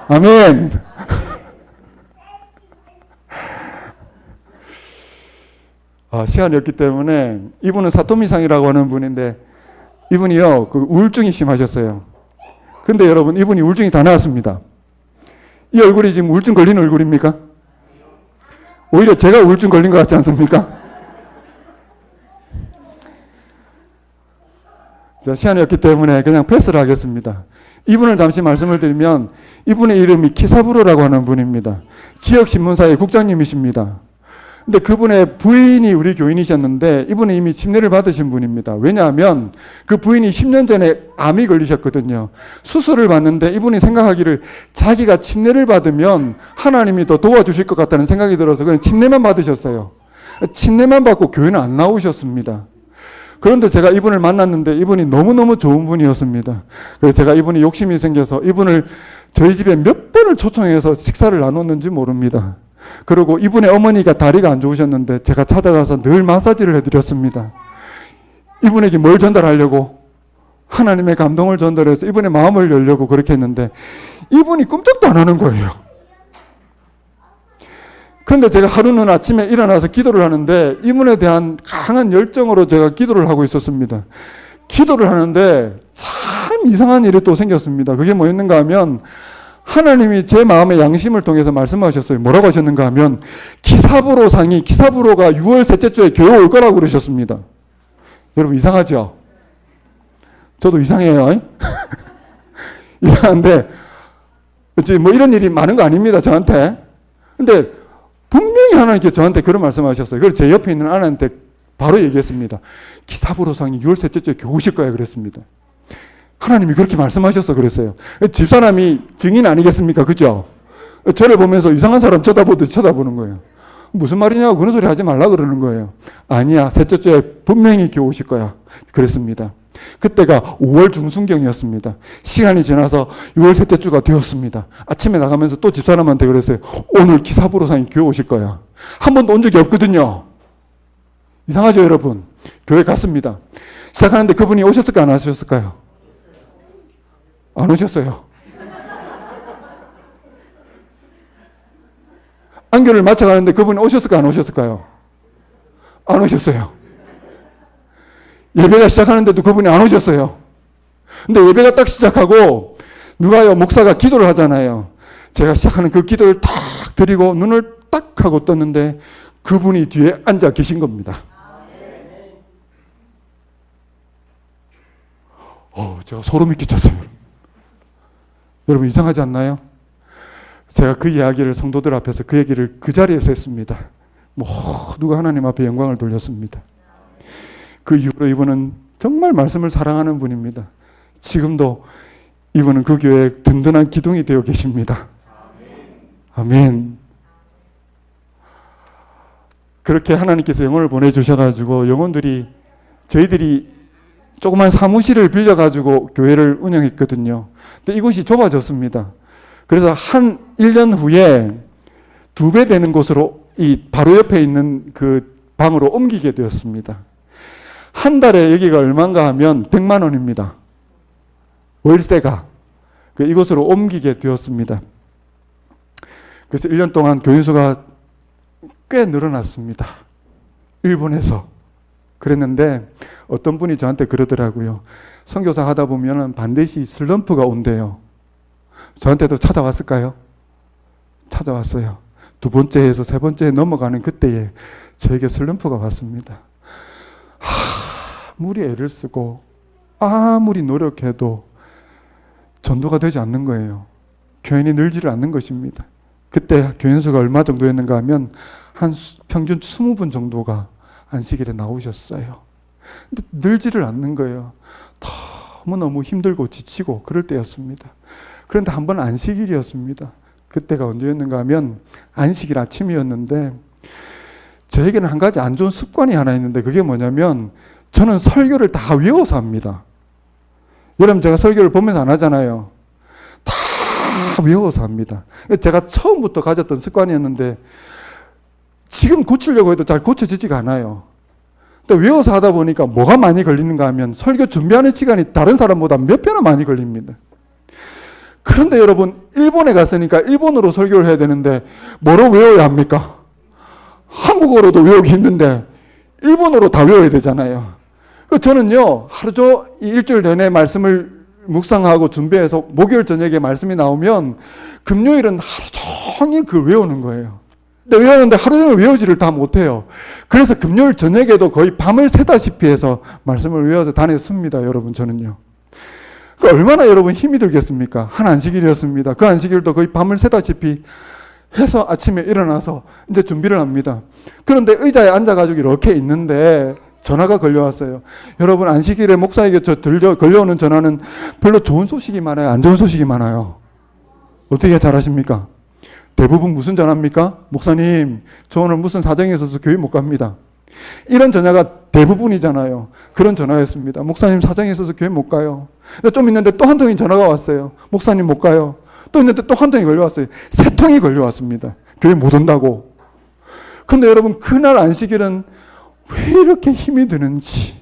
A: 아멘. 시간이 없기 때문에 이분은 사토미상이라고 하는 분인데 이분이요 그 우울증이 심하셨어요. 근데 여러분 이분이 우울증이 다 나았습니다. 이 얼굴이 지금 우울증 걸린 얼굴입니까? 오히려 제가 우울증 걸린 것 같지 않습니까? 자, 시간이 없기 때문에 그냥 패스를 하겠습니다. 이분을 잠시 말씀을 드리면 이분의 이름이 키사부로라고 하는 분입니다. 지역신문사의 국장님이십니다. 근데 그분의 부인이 우리 교인이셨는데 이분은 이미 침례를 받으신 분입니다. 왜냐하면 그 부인이 10년 전에 암이 걸리셨거든요. 수술을 받는데 이분이 생각하기를 자기가 침례를 받으면 하나님이 더 도와주실 것 같다는 생각이 들어서 그냥 침례만 받으셨어요. 침례만 받고 교회는 안 나오셨습니다. 그런데 제가 이분을 만났는데 이분이 너무너무 좋은 분이었습니다. 그래서 제가 이분이 욕심이 생겨서 이분을 저희 집에 몇 번을 초청해서 식사를 나눴는지 모릅니다. 그리고 이분의 어머니가 다리가 안 좋으셨는데 제가 찾아가서 늘 마사지를 해드렸습니다. 이분에게 뭘 전달하려고? 하나님의 감동을 전달해서 이분의 마음을 열려고 그렇게 했는데 이분이 꿈쩍도 안 하는 거예요. 그런데 제가 하루는 아침에 일어나서 기도를 하는데 이분에 대한 강한 열정으로 제가 기도를 하고 있었습니다. 기도를 하는데 참 이상한 일이 또 생겼습니다. 그게 뭐였는가 하면 하나님이 제 마음의 양심을 통해서 말씀하셨어요. 뭐라고 하셨는가 하면 키사부로가 6월 셋째 주에 교회 올 거라고 그러셨습니다. 여러분 이상하죠? 저도 이상해요. 이상한데 뭐 이런 일이 많은 거 아닙니다. 저한테. 근데 분명히 하나님께 저한테 그런 말씀하셨어요. 그래서 제 옆에 있는 아내한테 바로 얘기했습니다. 키사부로상이 6월 셋째 주에 교회 오실 거야 그랬습니다. 하나님이 그렇게 말씀하셨어 그랬어요. 집사람이 증인 아니겠습니까? 그죠? 저를 보면서 이상한 사람 쳐다보듯이 쳐다보는 거예요. 무슨 말이냐고 그런 소리 하지 말라 그러는 거예요. 아니야, 셋째 주에 분명히 교회 오실 거야 그랬습니다. 그때가 5월 중순경이었습니다. 시간이 지나서 6월 셋째 주가 되었습니다. 아침에 나가면서 또 집사람한테 그랬어요. 오늘 키사부로상이 교회 오실 거야. 한 번도 온 적이 없거든요. 이상하죠, 여러분? 교회 갔습니다. 시작하는데 그분이 오셨을까요? 안 오셨을까요? 안 오셨어요. 안교를 마쳐가는데 그분이 오셨을까요? 안 오셨을까요? 안 오셨어요. 예배가 시작하는데도 그분이 안 오셨어요. 근데 예배가 딱 시작하고 누가요? 목사가 기도를 하잖아요. 제가 시작하는 그 기도를 탁 드리고 눈을 딱 하고 떴는데 그분이 뒤에 앉아 계신 겁니다. 제가 소름이 끼쳤어요. 여러분 이상하지 않나요? 제가 그 이야기를 성도들 앞에서 그 얘기를 그 자리에서 했습니다. 모두가 하나님 앞에 영광을 돌렸습니다. 그 이후로 이분은 정말 말씀을 사랑하는 분입니다. 지금도 이분은 그 교회의 든든한 기둥이 되어 계십니다. 아멘. 그렇게 하나님께서 영혼을 보내주셔가지고 영혼들이 저희들이 조그만 사무실을 빌려가지고 교회를 운영했거든요. 근데 이곳이 좁아졌습니다. 그래서 한 1년 후에 2배 되는 곳으로 이 바로 옆에 있는 그 방으로 옮기게 되었습니다. 한 달에 여기가 얼마인가 하면 100만 원입니다. 월세가. 이곳으로 옮기게 되었습니다. 그래서 1년 동안 교인수가 꽤 늘어났습니다. 일본에서. 그랬는데 어떤 분이 저한테 그러더라고요. 선교사 하다 보면 반드시 슬럼프가 온대요. 저한테도 찾아왔을까요? 찾아왔어요. 2번째에서 3번째에 넘어가는 그때에 저에게 슬럼프가 왔습니다. 아무리 애를 쓰고 아무리 노력해도 전도가 되지 않는 거예요. 교인이 늘지를 않는 것입니다. 그때 교인 수가 얼마 정도였는가 하면 한 평균 20분 정도가 안식일에 나오셨어요. 근데 늘지를 않는 거예요. 너무너무 힘들고 지치고 그럴 때였습니다. 그런데 한 번 안식일이었습니다. 그때가 언제였는가 하면 안식일 아침이었는데 저에게는 한 가지 안 좋은 습관이 하나 있는데 그게 뭐냐면 저는 설교를 다 외워서 합니다. 여러분 제가 설교를 보면서 안 하잖아요. 다 외워서 합니다. 제가 처음부터 가졌던 습관이었는데 지금 고치려고 해도 잘 고쳐지지가 않아요. 근데 외워서 하다 보니까 뭐가 많이 걸리는가 하면 설교 준비하는 시간이 다른 사람보다 몇 배나 많이 걸립니다. 그런데 여러분 일본에 갔으니까 일본어로 설교를 해야 되는데 뭐로 외워야 합니까? 한국어로도 외우기 힘든데 일본어로 다 외워야 되잖아요. 저는요 하루 일주일 내내 말씀을 묵상하고 준비해서 목요일 저녁에 말씀이 나오면 금요일은 하루 종일 그걸 외우는 거예요. 근데 외우는데 하루 종일 외우지를 다 못해요. 그래서 금요일 저녁에도 거의 밤을 새다시피 해서 말씀을 외워서 다녔습니다. 여러분 저는요. 얼마나 여러분 힘이 들겠습니까? 한 안식일이었습니다. 그 안식일도 거의 밤을 새다시피 해서 아침에 일어나서 이제 준비를 합니다. 그런데 의자에 앉아가지고 이렇게 있는데 전화가 걸려왔어요. 여러분 안식일에 목사에게 걸려오는 전화는 별로 좋은 소식이 많아요? 안 좋은 소식이 많아요? 어떻게 잘하십니까? 대부분 무슨 전화입니까? 목사님, 저 오늘 무슨 사정이 있어서 교회 못 갑니다. 이런 전화가 대부분이잖아요. 그런 전화였습니다. 목사님 사정이 있어서 교회 못 가요. 좀 있는데 또 한 통이 전화가 왔어요. 목사님 못 가요. 또 있는데 또 한 통이 걸려왔어요. 3통이 걸려왔습니다. 교회 못 온다고. 근데 여러분 그날 안식일은 왜 이렇게 힘이 드는지,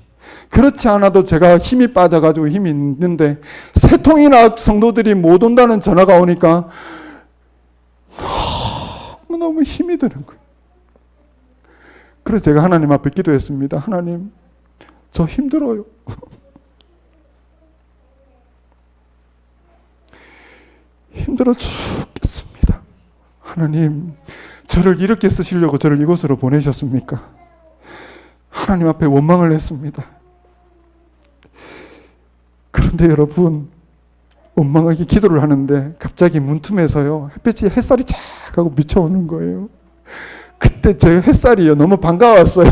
A: 그렇지 않아도 제가 힘이 빠져가지고 힘이 있는데 3통이나 성도들이 못 온다는 전화가 오니까 너무 힘이 드는 거예요. 그래서 제가 하나님 앞에 기도했습니다. 하나님, 저 힘들어요. 힘들어 죽겠습니다. 하나님, 저를 이렇게 쓰시려고 저를 이곳으로 보내셨습니까? 하나님 앞에 원망을 했습니다. 그런데 여러분, 원망하게 기도를 하는데 갑자기 문틈에서요, 햇살이 쫙 하고 비춰오는 거예요. 그때 제 햇살이요, 너무 반가웠어요.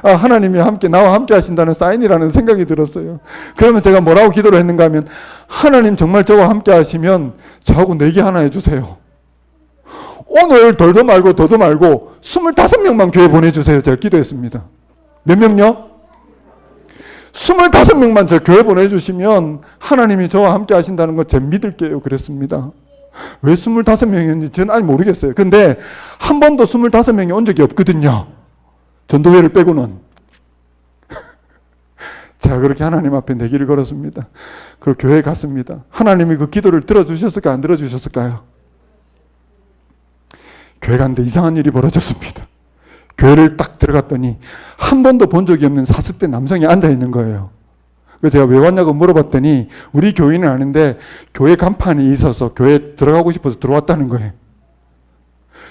A: 하나님이 나와 함께 하신다는 사인이라는 생각이 들었어요. 그러면 제가 뭐라고 기도를 했는가 하면, 하나님 정말 저와 함께 하시면 저하고 내기 하나 해주세요. 오늘 덜도 말고 더도 말고 25명만 교회 보내주세요. 제가 기도했습니다. 몇 명요? 25명만 저 교회 보내주시면 하나님이 저와 함께 하신다는 거 제가 믿을게요. 그랬습니다. 왜 25명이었는지 저는 아직 모르겠어요. 근데 한 번도 25명이 온 적이 없거든요. 전도회를 빼고는. 제가 그렇게 하나님 앞에 내기를 걸었습니다. 그 교회에 갔습니다. 하나님이 그 기도를 들어주셨을까 안 들어주셨을까요? 교회 갔는데 이상한 일이 벌어졌습니다. 교회를 딱 들어갔더니 한 번도 본 적이 없는 40대 남성이 앉아있는 거예요. 그래서 제가 왜 왔냐고 물어봤더니 우리 교인은 아는데 교회 간판이 있어서 교회에 들어가고 싶어서 들어왔다는 거예요.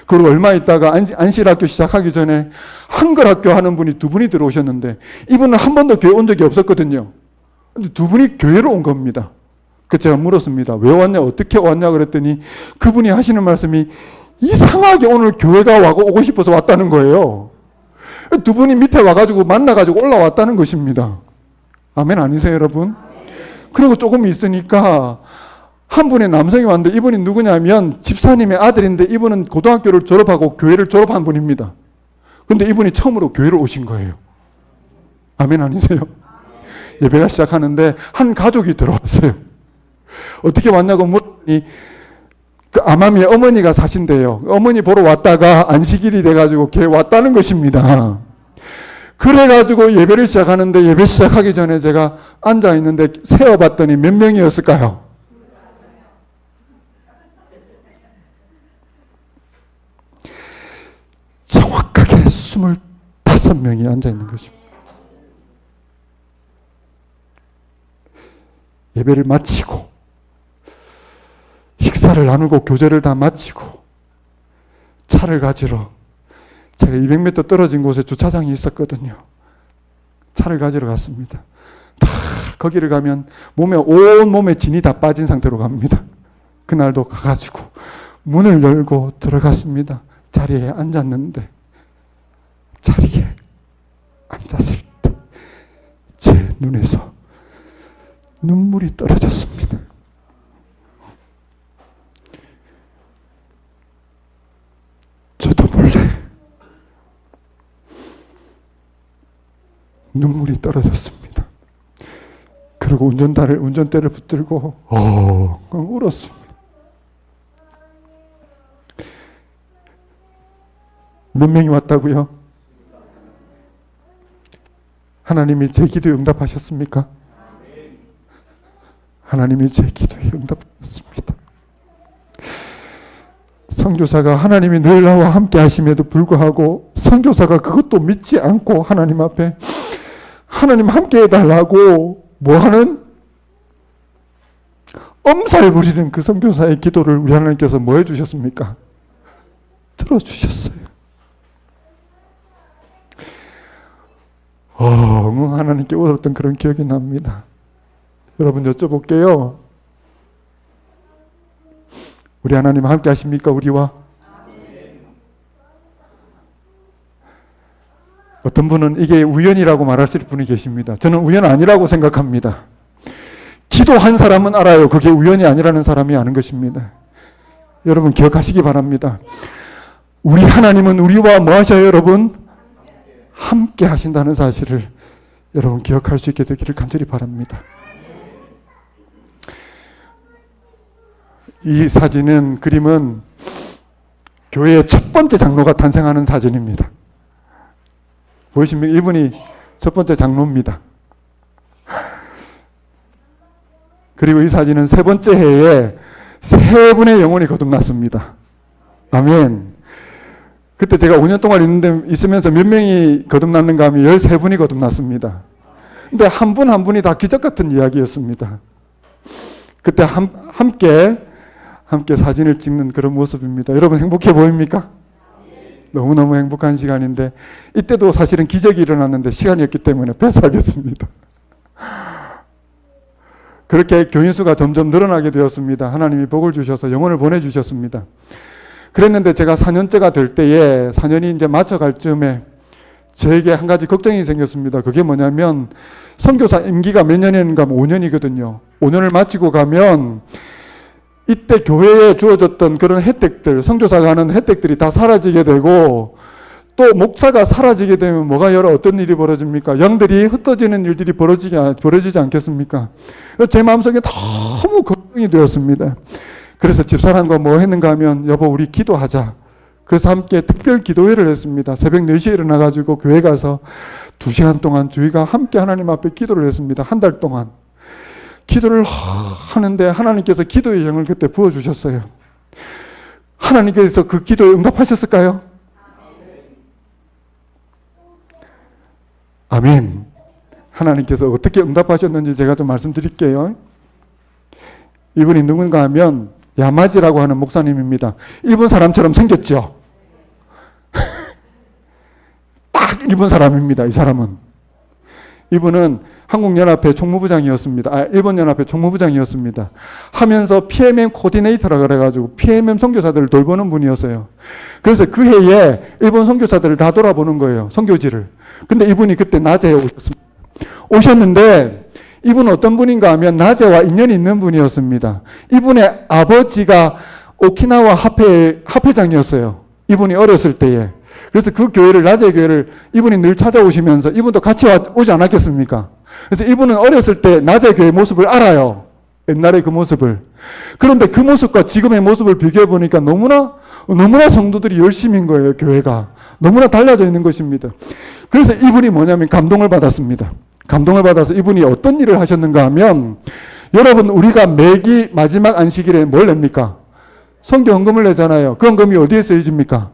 A: 그리고 얼마 있다가 안실학교 시작하기 전에 한글학교 하는 분이 두 분이 들어오셨는데 이분은 한 번도 교회 온 적이 없었거든요. 근데 두 분이 교회로 온 겁니다. 그래서 제가 물었습니다. 왜 왔냐, 어떻게 왔냐 그랬더니 그분이 하시는 말씀이 이상하게 오늘 교회가 오고 싶어서 왔다는 거예요. 두 분이 밑에 와가지고 만나가지고 올라왔다는 것입니다. 아멘 아니세요 여러분? 그리고 조금 있으니까 한 분의 남성이 왔는데 이분이 누구냐면 집사님의 아들인데 이분은 고등학교를 졸업하고 교회를 졸업한 분입니다. 근데 이분이 처음으로 교회를 오신 거예요. 아멘 아니세요? 예배가 시작하는데 한 가족이 들어왔어요. 어떻게 왔냐고 물었더니 그 아마미의 어머니가 사신대요. 어머니 보러 왔다가 안식일이 돼가지고 걔 왔다는 것입니다. 그래가지고 예배를 시작하는데 예배 시작하기 전에 제가 앉아있는데 세어봤더니 몇 명이었을까요? 정확하게 25명이 앉아있는 것입니다. 예배를 마치고 식사를 나누고 교제를 다 마치고 차를 가지러 제가 200m 떨어진 곳에 주차장이 있었거든요. 차를 가지러 갔습니다. 다 거기를 가면 온몸에 진이 다 빠진 상태로 갑니다. 그날도 가가지고 문을 열고 들어갔습니다. 자리에 앉았는데 자리에 앉았을 때 제 눈에서 눈물이 떨어졌습니다. 저도 몰래 눈물이 떨어졌습니다. 그리고 운전대를 붙들고 울었습니다. 몇 명이 왔다고요? 하나님이 제 기도에 응답하셨습니까? 하나님이 제 기도에 응답하셨습니다. 선교사가 하나님이 늘 나와 함께 하심에도 불구하고 선교사가 그것도 믿지 않고 하나님 앞에 하나님 함께 해달라고 뭐하는? 엄살 부리는 그 선교사의 기도를 우리 하나님께서 뭐 해주셨습니까? 들어주셨어요. 하나님께 울었던 그런 기억이 납니다. 여러분 여쭤볼게요. 우리 하나님 함께 하십니까? 우리와? 어떤 분은 이게 우연이라고 말하실 분이 계십니다. 저는 우연 아니라고 생각합니다. 기도한 사람은 알아요. 그게 우연이 아니라는 사람이 아는 것입니다. 여러분 기억하시기 바랍니다. 우리 하나님은 우리와 뭐 하셔요 여러분? 함께 하신다는 사실을 여러분 기억할 수 있게 되기를 간절히 바랍니다. 이 그림은 교회의 첫 번째 장로가 탄생하는 사진입니다. 보이십니까? 이분이 첫 번째 장로입니다. 그리고 이 사진은 세 번째 해에 세 분의 영혼이 거듭났습니다. 아멘. 그때 제가 5년 동안 있으면서 몇 명이 거듭났는가 하면 13분이 거듭났습니다. 근데 한 분 한 분이 다 기적 같은 이야기였습니다. 그때 함께 사진을 찍는 그런 모습입니다. 여러분 행복해 보입니까? 너무너무 행복한 시간인데 이때도 사실은 기적이 일어났는데 시간이 없기 때문에 패스하겠습니다. 그렇게 교인 수가 점점 늘어나게 되었습니다. 하나님이 복을 주셔서 영혼을 보내주셨습니다. 그랬는데 제가 4년째가 될 때에 4년이 이제 맞춰갈 즈음에 저에게 한 가지 걱정이 생겼습니다. 그게 뭐냐면 선교사 임기가 몇 년인가 하면 5년이거든요. 5년을 마치고 가면 이때 교회에 주어졌던 그런 혜택들, 선교사가 하는 혜택들이 다 사라지게 되고 또 목사가 사라지게 되면 어떤 일이 벌어집니까? 양들이 흩어지는 일들이 벌어지지 않겠습니까? 제 마음속에 너무 걱정이 되었습니다. 그래서 집사람과 뭐 했는가 하면 여보 우리 기도하자. 그래서 함께 특별 기도회를 했습니다. 새벽 4시에 일어나가지고 교회 가서 2시간 동안 저희가 함께 하나님 앞에 기도를 했습니다. 한 달 동안. 기도를 하는데 하나님께서 기도의 영을 그때 부어주셨어요. 하나님께서 그 기도에 응답하셨을까요? 아멘. 하나님께서 어떻게 응답하셨는지 제가 좀 말씀드릴게요. 이분이 누군가 하면 야마지라고 하는 목사님입니다. 일본 사람처럼 생겼죠? 딱 일본 사람입니다. 이 사람은. 이분은 한국연합회 총무부장이었습니다. 일본연합회 총무부장이었습니다. 하면서 PMM 코디네이터라 그래가지고 PMM 선교사들을 돌보는 분이었어요. 그래서 그 해에 일본 선교사들을 다 돌아보는 거예요. 선교지를. 근데 이분이 그때 낮에 오셨습니다. 오셨는데 이분은 어떤 분인가 하면 낮에와 인연이 있는 분이었습니다. 이분의 아버지가 오키나와 합회장이었어요. 이분이 어렸을 때에. 그래서 그 교회를, 낮의 교회를 이분이 늘 찾아오시면서 이분도 같이 오지 않았겠습니까? 그래서 이분은 어렸을 때 낮의 교회 모습을 알아요. 옛날의 그 모습을. 그런데 그 모습과 지금의 모습을 비교해 보니까 너무나 성도들이 열심인 거예요, 교회가. 너무나 달라져 있는 것입니다. 그래서 이분이 뭐냐면 감동을 받았습니다. 감동을 받아서 이분이 어떤 일을 하셨는가 하면, 여러분, 우리가 매기 마지막 안식일에 뭘 냅니까? 선교 헌금을 내잖아요. 그 헌금이 어디에 쓰여집니까?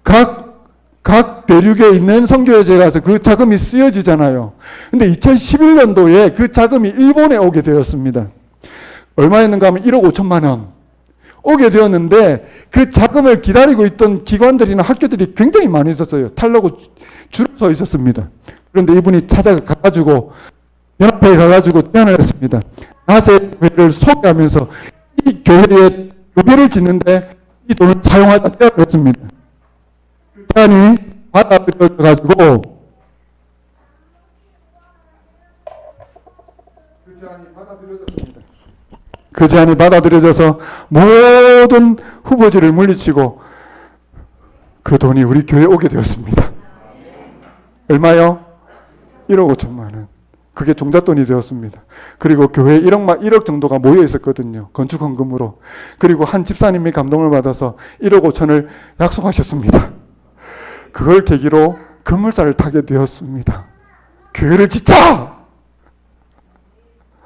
A: 각 대륙에 있는 선교회에 가서 그 자금이 쓰여지잖아요. 근데 2011년도에 그 자금이 일본에 오게 되었습니다. 얼마였는가 하면 1억 5천만 원. 오게 되었는데 그 자금을 기다리고 있던 기관들이나 학교들이 굉장히 많이 있었어요. 탈라고 줄을 서 있었습니다. 그런데 이분이 찾아가가지고 연합회에 가가지고 제안을 했습니다. 낮에 교회를 소개하면서 이 교회에 교회를 짓는데 이 돈을 사용하자 제안을 했습니다. 제안이 받아들여져가지고 그 제안이 받아들여져서 모든 후보지를 물리치고 그 돈이 우리 교회에 오게 되었습니다. 얼마요? 1억 5천만 원. 그게 종잣돈이 되었습니다. 그리고 교회에 1억 정도가 모여 있었거든요. 건축헌금으로. 그리고 한 집사님이 감동을 받아서 1억 5천을 약속하셨습니다. 그걸 계기로 건물사를 타게 되었습니다. 교회를 짓자!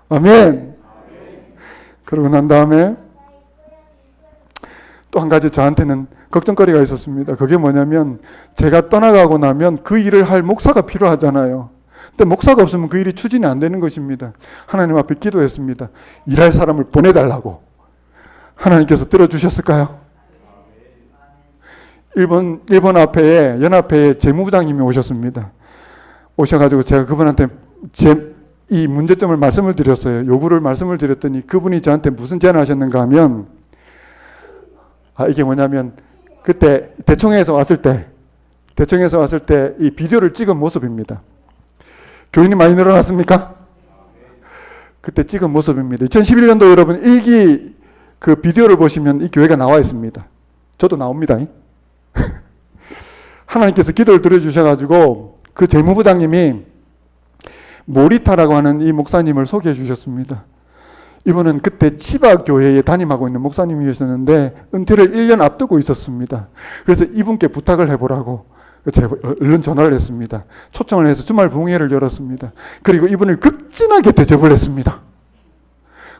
A: 아멘! 그러고 난 다음에 또 한 가지 저한테는 걱정거리가 있었습니다. 그게 뭐냐면 제가 떠나가고 나면 그 일을 할 목사가 필요하잖아요. 근데 목사가 없으면 그 일이 추진이 안 되는 것입니다. 하나님 앞에 기도했습니다. 일할 사람을 보내달라고. 하나님께서 들어주셨을까요? 일본 연합회에 재무부장님이 오셨습니다. 오셔가지고 제가 그분한테 이 문제점을 말씀을 드렸어요. 요구를 말씀을 드렸더니 그분이 저한테 무슨 제안을 하셨는가 하면, 이게 뭐냐면 그때 대청에서 왔을 때 이 비디오를 찍은 모습입니다. 교인이 많이 늘어났습니까? 그때 찍은 모습입니다. 2011년도 여러분 일기 그 비디오를 보시면 이 교회가 나와 있습니다. 저도 나옵니다. 하나님께서 기도를 들어주셔가지고 그 재무부장님이 모리타라고 하는 이 목사님을 소개해 주셨습니다. 이분은 그때 치바 교회에 담임하고 있는 목사님이셨는데 은퇴를 1년 앞두고 있었습니다. 그래서 이분께 부탁을 해보라고 제가 얼른 전화를 했습니다. 초청을 해서 주말 부흥회를 열었습니다. 그리고 이분을 극진하게 대접을 했습니다.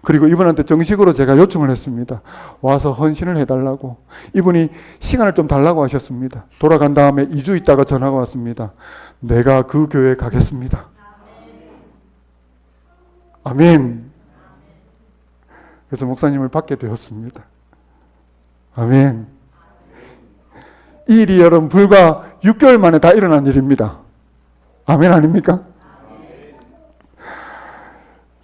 A: 그리고 이분한테 정식으로 제가 요청을 했습니다. 와서 헌신을 해달라고. 이분이 시간을 좀 달라고 하셨습니다. 돌아간 다음에 2주 있다가 전화가 왔습니다. 내가 그 교회에 가겠습니다. 아멘. 그래서 목사님을 받게 되었습니다. 아멘. 이 일이 여러분 불과 6개월 만에 다 일어난 일입니다. 아멘 아닙니까?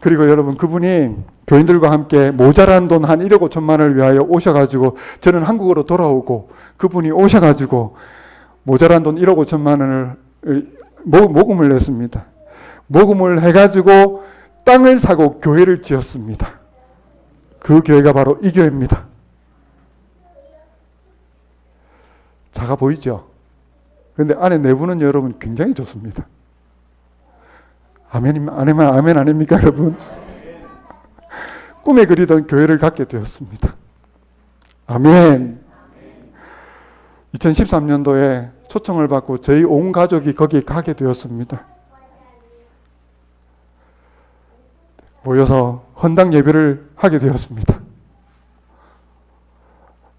A: 그리고 여러분 그분이 교인들과 함께 모자란 돈 한 1억 5천만 원을 위하여 오셔가지고 저는 한국으로 돌아오고 그분이 오셔가지고 모자란 돈 1억 5천만 원을 모금을 냈습니다. 모금을 해가지고 땅을 사고 교회를 지었습니다. 그 교회가 바로 이 교회입니다. 작아 보이죠? 그런데 안에 내부는 여러분 굉장히 좋습니다. 아멘 아닙니까 여러분? 꿈에 그리던 교회를 갖게 되었습니다. 아멘. 2013년도에 초청을 받고 저희 온 가족이 거기에 가게 되었습니다. 모여서 헌당 예배를 하게 되었습니다.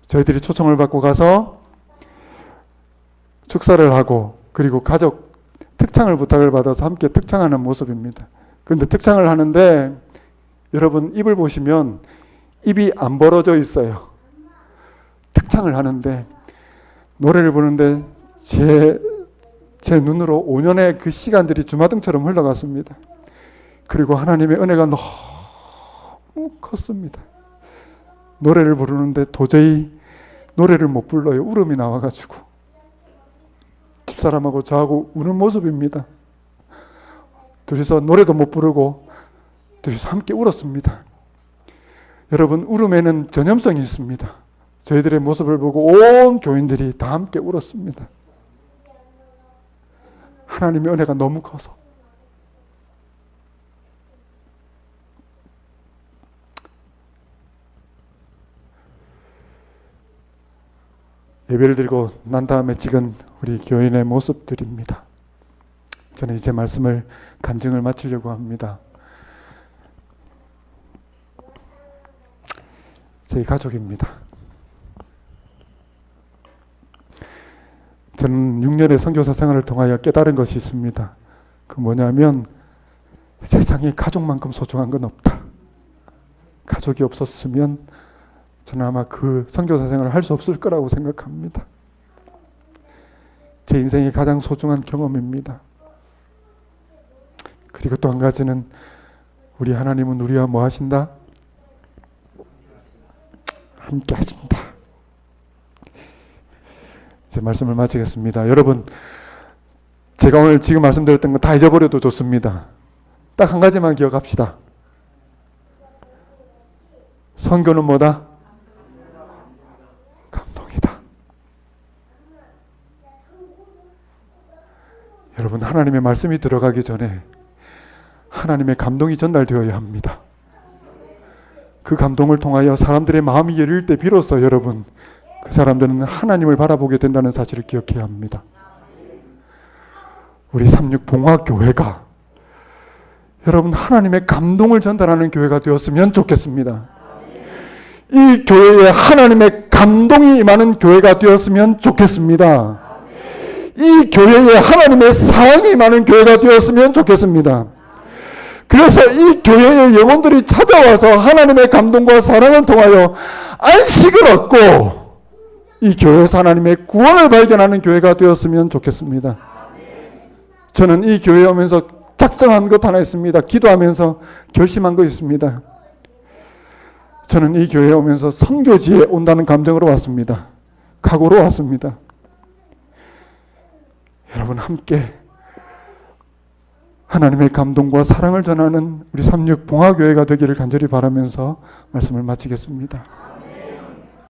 A: 저희들이 초청을 받고 가서 축사를 하고 그리고 가족 특창을 부탁을 받아서 함께 특창하는 모습입니다. 그런데 특창을 하는데 여러분 입을 보시면 입이 안 벌어져 있어요. 특창을 하는데 노래를 부르는데 제 눈으로 5년의 그 시간들이 주마등처럼 흘러갔습니다. 그리고 하나님의 은혜가 너무 컸습니다. 노래를 부르는데 도저히 노래를 못 불러요. 울음이 나와가지고 집사람하고 저하고 우는 모습입니다. 둘이서 노래도 못 부르고 둘이서 함께 울었습니다. 여러분, 울음에는 전염성이 있습니다. 저희들의 모습을 보고 온 교인들이 다 함께 울었습니다. 하나님의 은혜가 너무 커서. 예배를 드리고 난 다음에 찍은 우리 교인의 모습들입니다. 저는 이제 말씀을 간증을 마치려고 합니다. 제 가족입니다. 저는 6년의 선교사 생활을 통하여 깨달은 것이 있습니다. 그 뭐냐면 세상에 가족만큼 소중한 건 없다. 가족이 없었으면 저는 아마 그 선교사 생활을 할 수 없을 거라고 생각합니다. 제 인생의 가장 소중한 경험입니다. 그리고 또 한 가지는 우리 하나님은 우리와 뭐 하신다? 함께 하신다. 제 말씀을 마치겠습니다. 여러분, 제가 오늘 지금 말씀드렸던 거 다 잊어버려도 좋습니다. 딱 한 가지만 기억합시다. 선교는 뭐다? 감동이다. 여러분, 하나님의 말씀이 들어가기 전에 하나님의 감동이 전달되어야 합니다. 그 감동을 통하여 사람들의 마음이 열릴 때 비로소 여러분, 그 사람들은 하나님을 바라보게 된다는 사실을 기억해야 합니다. 우리 삼육봉화교회가 여러분 하나님의 감동을 전달하는 교회가 되었으면 좋겠습니다. 이 교회에 하나님의 감동이 임하는 교회가 되었으면 좋겠습니다. 이 교회에 하나님의 사랑이 임하는 교회가 되었으면 좋겠습니다. 그래서 이 교회의 영혼들이 찾아와서 하나님의 감동과 사랑을 통하여 안식을 얻고 이 교회에서 하나님의 구원을 발견하는 교회가 되었으면 좋겠습니다. 저는 이 교회에 오면서 작정한 것 하나 있습니다. 기도하면서 결심한 거 있습니다. 저는 이 교회에 오면서 선교지에 온다는 감정으로 왔습니다. 각오로 왔습니다. 여러분 함께 하나님의 감동과 사랑을 전하는 우리 삼육봉화교회가 되기를 간절히 바라면서 말씀을 마치겠습니다.